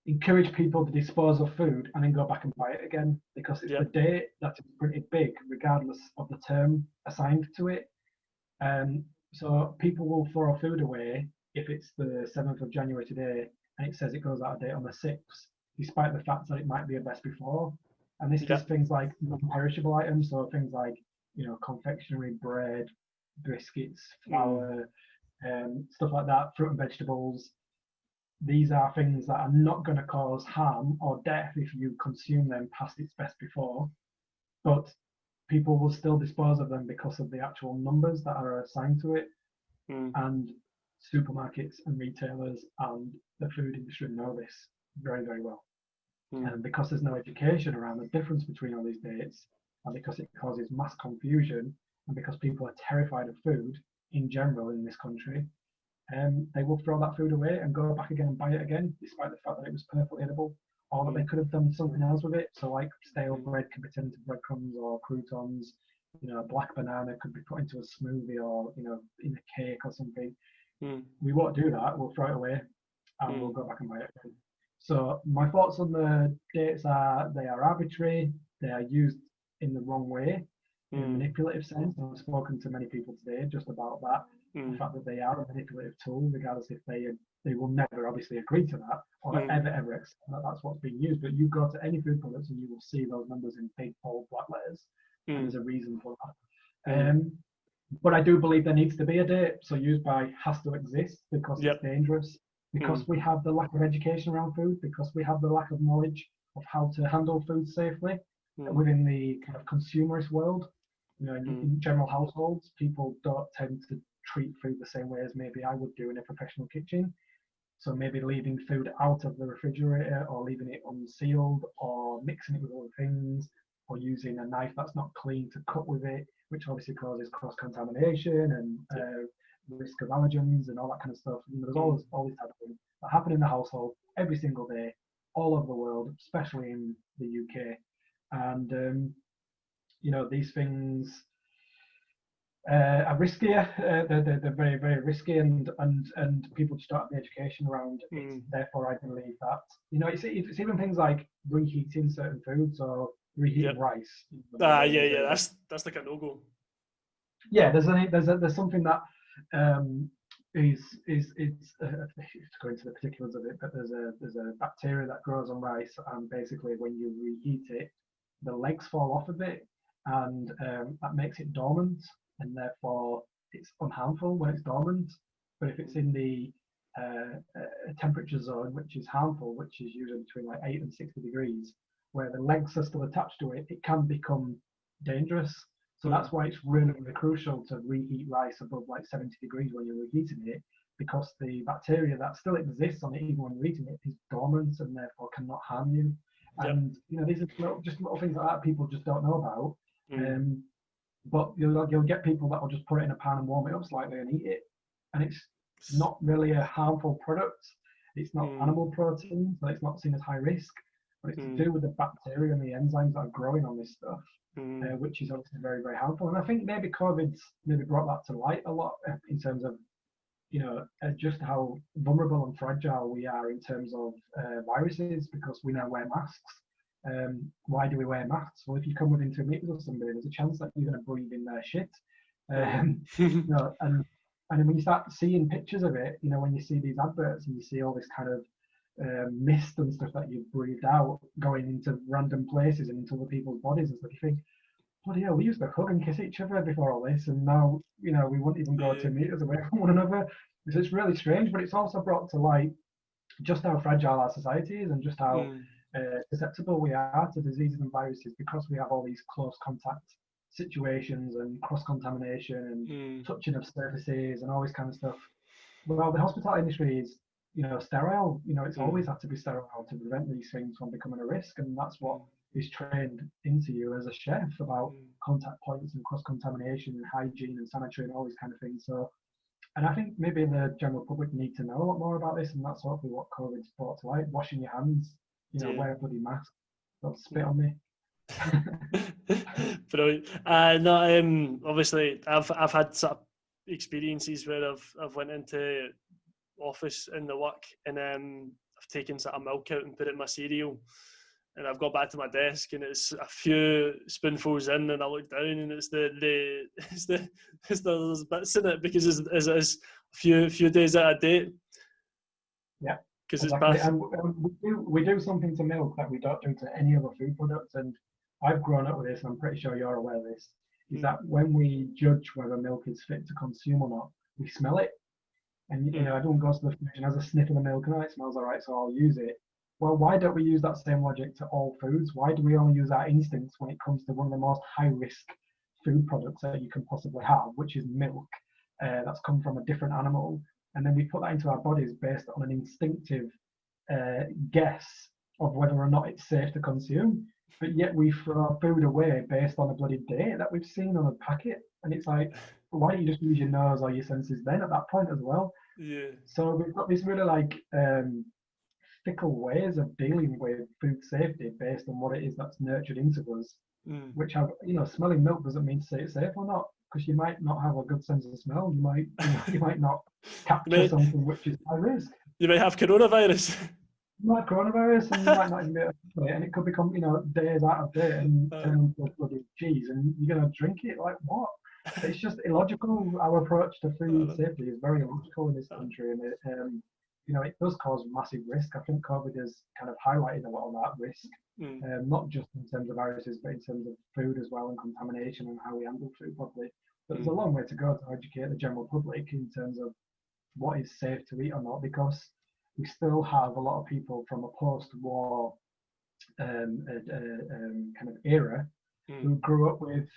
encourage people to dispose of food and then go back and buy it again, because it's the date that's printed big, regardless of the term assigned to it. So people will throw food away if it's the 7th of January today and it says it goes out of date on the 6th, despite the fact that it might be a best before. And this is things like non-perishable items, so things like, confectionery, bread, biscuits, flour, stuff like that, fruit and vegetables. These are things that are not going to cause harm or death if you consume them past its best before, but people will still dispose of them because of the actual numbers that are assigned to it. And supermarkets and retailers and the food industry know this very, very well. And because there's no education around the difference between all these dates, and because it causes mass confusion, and because people are terrified of food in general in this country, they will throw that food away and go back again and buy it again, despite the fact that it was perfectly edible, or that they could have done something else with it. So like stale bread could be turned into breadcrumbs or croutons, black banana could be put into a smoothie or, in a cake or something. We won't do that. We'll throw it away and we'll go back and buy it again. So my thoughts on the dates are they are arbitrary, they are used in the wrong way, in a manipulative sense. I've spoken to many people today just about that, the fact that they are a manipulative tool, regardless if they will never obviously agree to that or ever accept that that's what's being used. But you go to any food products and you will see those numbers in big, bold, black letters. And there's a reason for that. But I do believe there needs to be a date. So use by has to exist because it's dangerous, because we have the lack of education around food, because we have the lack of knowledge of how to handle food safely within the kind of consumerist world. In general households, people don't tend to treat food the same way as maybe I would do in a professional kitchen. So maybe leaving food out of the refrigerator, or leaving it unsealed, or mixing it with other things, or using a knife that's not clean to cut with it, which obviously causes cross-contamination and risk of allergens and all that kind of stuff. There's always type of things that happen in the household every single day, all over the world, especially in the UK. And these things are riskier. They're very, very risky, and people just don't have the education around it. Therefore, I believe that it's even things like reheating certain foods or reheating rice. That's like a no-go. Yeah, there's something that is to go into the particulars of it, but there's a bacteria that grows on rice, and basically when you reheat it, the legs fall off of it, and that makes it dormant, and therefore it's unharmful when it's dormant. But if it's in the temperature zone, which is harmful, which is usually between like 8 and 60 degrees, where the legs are still attached to it, it can become dangerous. So that's why it's really, really crucial to reheat rice above like 70 degrees when you're reheating it, because the bacteria that still exists on it, even when you're eating it, is dormant and therefore cannot harm you. And these are little things like that people just don't know about. But you'll get people that will just put it in a pan and warm it up slightly and eat it, and it's not really a harmful product. It's not animal protein, so it's not seen as high risk, but it's to do with the bacteria and the enzymes that are growing on this stuff, which is obviously very, very harmful. And I think maybe COVID's maybe brought that to light a lot in terms of just how vulnerable and fragile we are in terms of viruses, because we now wear masks. Why do we wear masks? Well, if you come within 2 meters of somebody, there's a chance that you're going to breathe in their shit. And when you start seeing pictures of it, when you see these adverts and you see all this kind of mist and stuff that you've breathed out going into random places and into other people's bodies and stuff, you think, bloody hell, we used to hug and kiss each other before all this, and now we won't even go 2 meters away from one another. So it's really strange, but it's also brought to light just how fragile our society is, and just how susceptible we are to diseases and viruses, because we have all these close contact situations and cross-contamination and touching of surfaces and all this kind of stuff. Well, the hospitality industry is sterile. It's always had to be sterile to prevent these things from becoming a risk, and that's what is trained into you as a chef about contact points and cross-contamination and hygiene and sanitary and all these kind of things. So, and I think maybe the general public need to know a lot more about this, and that's hopefully what COVID's brought to light. Washing your hands, wear a bloody mask, Don't spit on me. Brilliant. No, obviously I've had sort of experiences where I've went into office in the work and I've taken sort of milk out and put it in my cereal, and I've got back to my desk and it's a few spoonfuls in, and I look down and it's there's bits in it because it's a few days out of date. Yeah, because exactly. It's past. And we do something to milk that we don't do to any other food products. And I've grown up with this, and I'm pretty sure you're aware of this. Is that when we judge whether milk is fit to consume or not, we smell it. And everyone goes to the fridge and has a sniff of the milk, and it smells all right, so I'll use it. Well, why don't we use that same logic to all foods? Why do we only use our instincts when it comes to one of the most high-risk food products that you can possibly have, which is milk, that's come from a different animal, and then we put that into our bodies based on an instinctive guess of whether or not it's safe to consume, but yet we throw food away based on a bloody date that we've seen on a packet, and it's like, why don't you just use your nose or your senses then at that point as well? Yeah. So we've got these really fickle ways of dealing with food safety based on what it is that's nurtured into us, which have, smelling milk doesn't mean to say it's safe or not, because you might not have a good sense of smell. You might not capture something which is high risk. You might have coronavirus. You might have coronavirus, and you might not even be able to do it, and it could become, days out of date and turn into bloody cheese, and you're gonna drink it. Like what? It's just illogical. Our approach to food safety is very illogical in this country, and it does cause massive risk. I think COVID has kind of highlighted a lot of that risk, not just in terms of viruses, but in terms of food as well, and contamination and how we handle food properly. But there's a long way to go to educate the general public in terms of what is safe to eat or not, because we still have a lot of people from a post-war kind of era who grew up with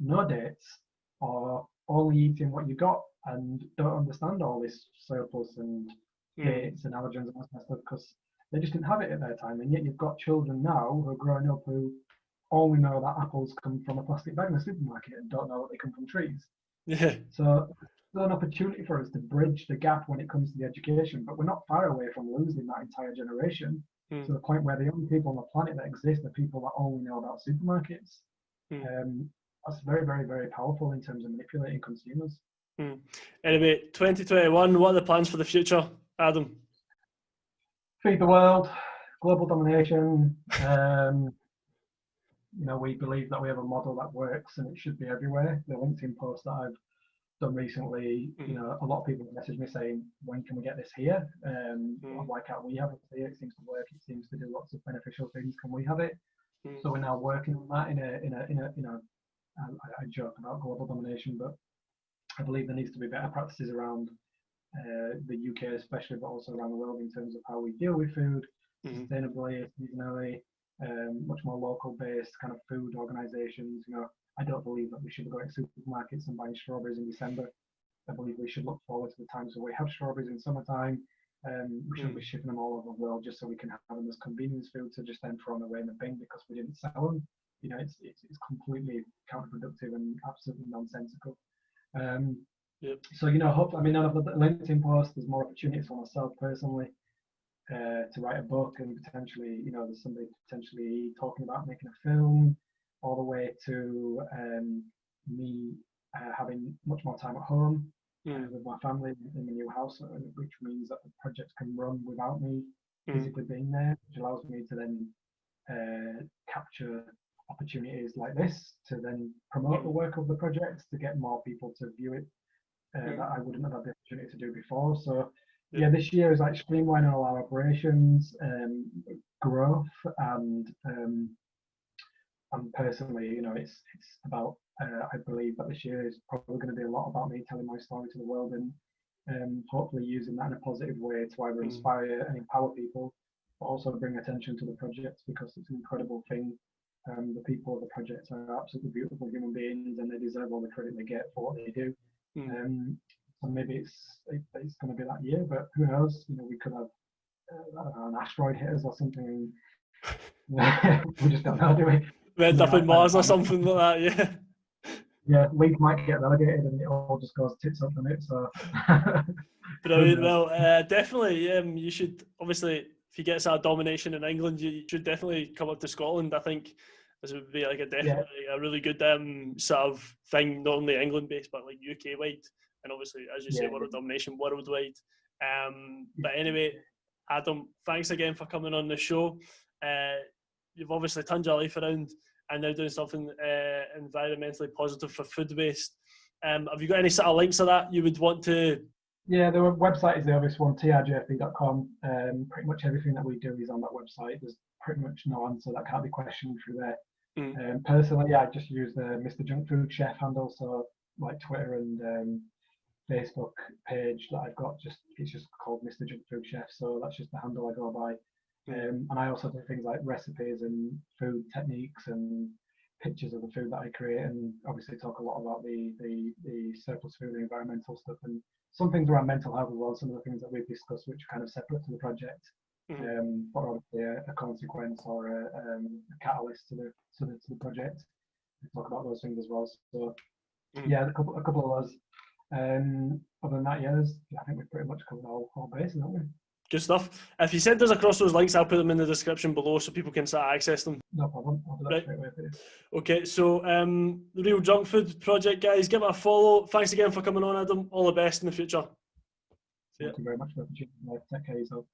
no dates or only eating what you got and don't understand all this surplus and dates and allergens and that kind of stuff, because they just didn't have it at their time. And yet you've got children now who are growing up who only know that apples come from a plastic bag in the supermarket and don't know that they come from trees. Yeah. So there's an opportunity for us to bridge the gap when it comes to the education, but we're not far away from losing that entire generation to the point where the only people on the planet that exist are people that only know about supermarkets. That's very, very, very powerful in terms of manipulating consumers. Anyway, 2021, what are the plans for the future, Adam? Feed the world, global domination. We believe that we have a model that works and it should be everywhere. The LinkedIn post that I've done recently, a lot of people message me saying, when can we get this here? Why can't we have it here? It seems to work. It seems to do lots of beneficial things. Can we have it? So we're now working on that I joke about global domination, but I believe there needs to be better practices around the UK especially, but also around the world in terms of how we deal with food sustainably, seasonally, much more local-based kind of food organisations. I don't believe that we should be going to supermarkets and buying strawberries in December. I believe we should look forward to the times where we have strawberries in summertime. We shouldn't be shipping them all over the world just so we can have them as convenience food to just then throw them away in the bin because we didn't sell them. It's completely counterproductive and absolutely nonsensical. So hopefully, out of the LinkedIn post, there's more opportunities for myself personally to write a book, and potentially, there's somebody potentially talking about making a film, all the way to me having much more time at home with my family in the new house, which means that the project can run without me physically being there, which allows me to then capture opportunities like this to then promote the work of the project, to get more people to view it that I wouldn't have had the opportunity to do before. So this year is like streamlining all our operations, growth, and personally, it's about I believe that this year is probably going to be a lot about me telling my story to the world, and hopefully using that in a positive way to either inspire and empower people, but also bring attention to the project, because it's an incredible thing. The people of the project are absolutely beautiful human beings, and they deserve all the credit they get for what they do. So maybe it's going to be that year, but who knows? We could have an asteroid hit us or something. We just don't know, do we? We end up in Mars or something like that, yeah. Yeah, Leeds might get relegated and it all just goes tits up, doesn't it? So brilliant. Well, definitely. You should obviously if he gets that domination in England, you should definitely come up to Scotland. I think this would be like a really good sort of thing, not only England based but like UK wide, and obviously, as you say, world domination worldwide. But anyway, Adam, thanks again for coming on the show. You've obviously turned your life around and now doing something environmentally positive for food waste. Have you got any sort of links to that you would want to? Yeah, the website is the obvious one, trjfb.com. Pretty much everything that we do is on that website. There's pretty much no answer that can't be questioned through there. Personally, I just use the Mr. Junk Food Chef handle, so like Twitter and Facebook page that I've got, it's just called Mr. Junk Food Chef, so that's just the handle I go by. And I also do things like recipes and food techniques and pictures of the food that I create, and obviously talk a lot about the surplus food and environmental stuff, and some things around mental health as well, some of the things that we've discussed which are kind of separate to the project, but obviously a consequence or a catalyst to the project. We talk about those things as well. So yeah, a couple of those. Other than that, I think we've pretty much covered all bases, haven't we? Good stuff. If you send us across those links, I'll put them in the description below so people can start access them. No problem. I'll do that straight away for you. Okay, so the Real Junk Food Project, guys, give it a follow. Thanks again for coming on, Adam. All the best in the future. Thank you very much for the opportunity. Take care of yourself.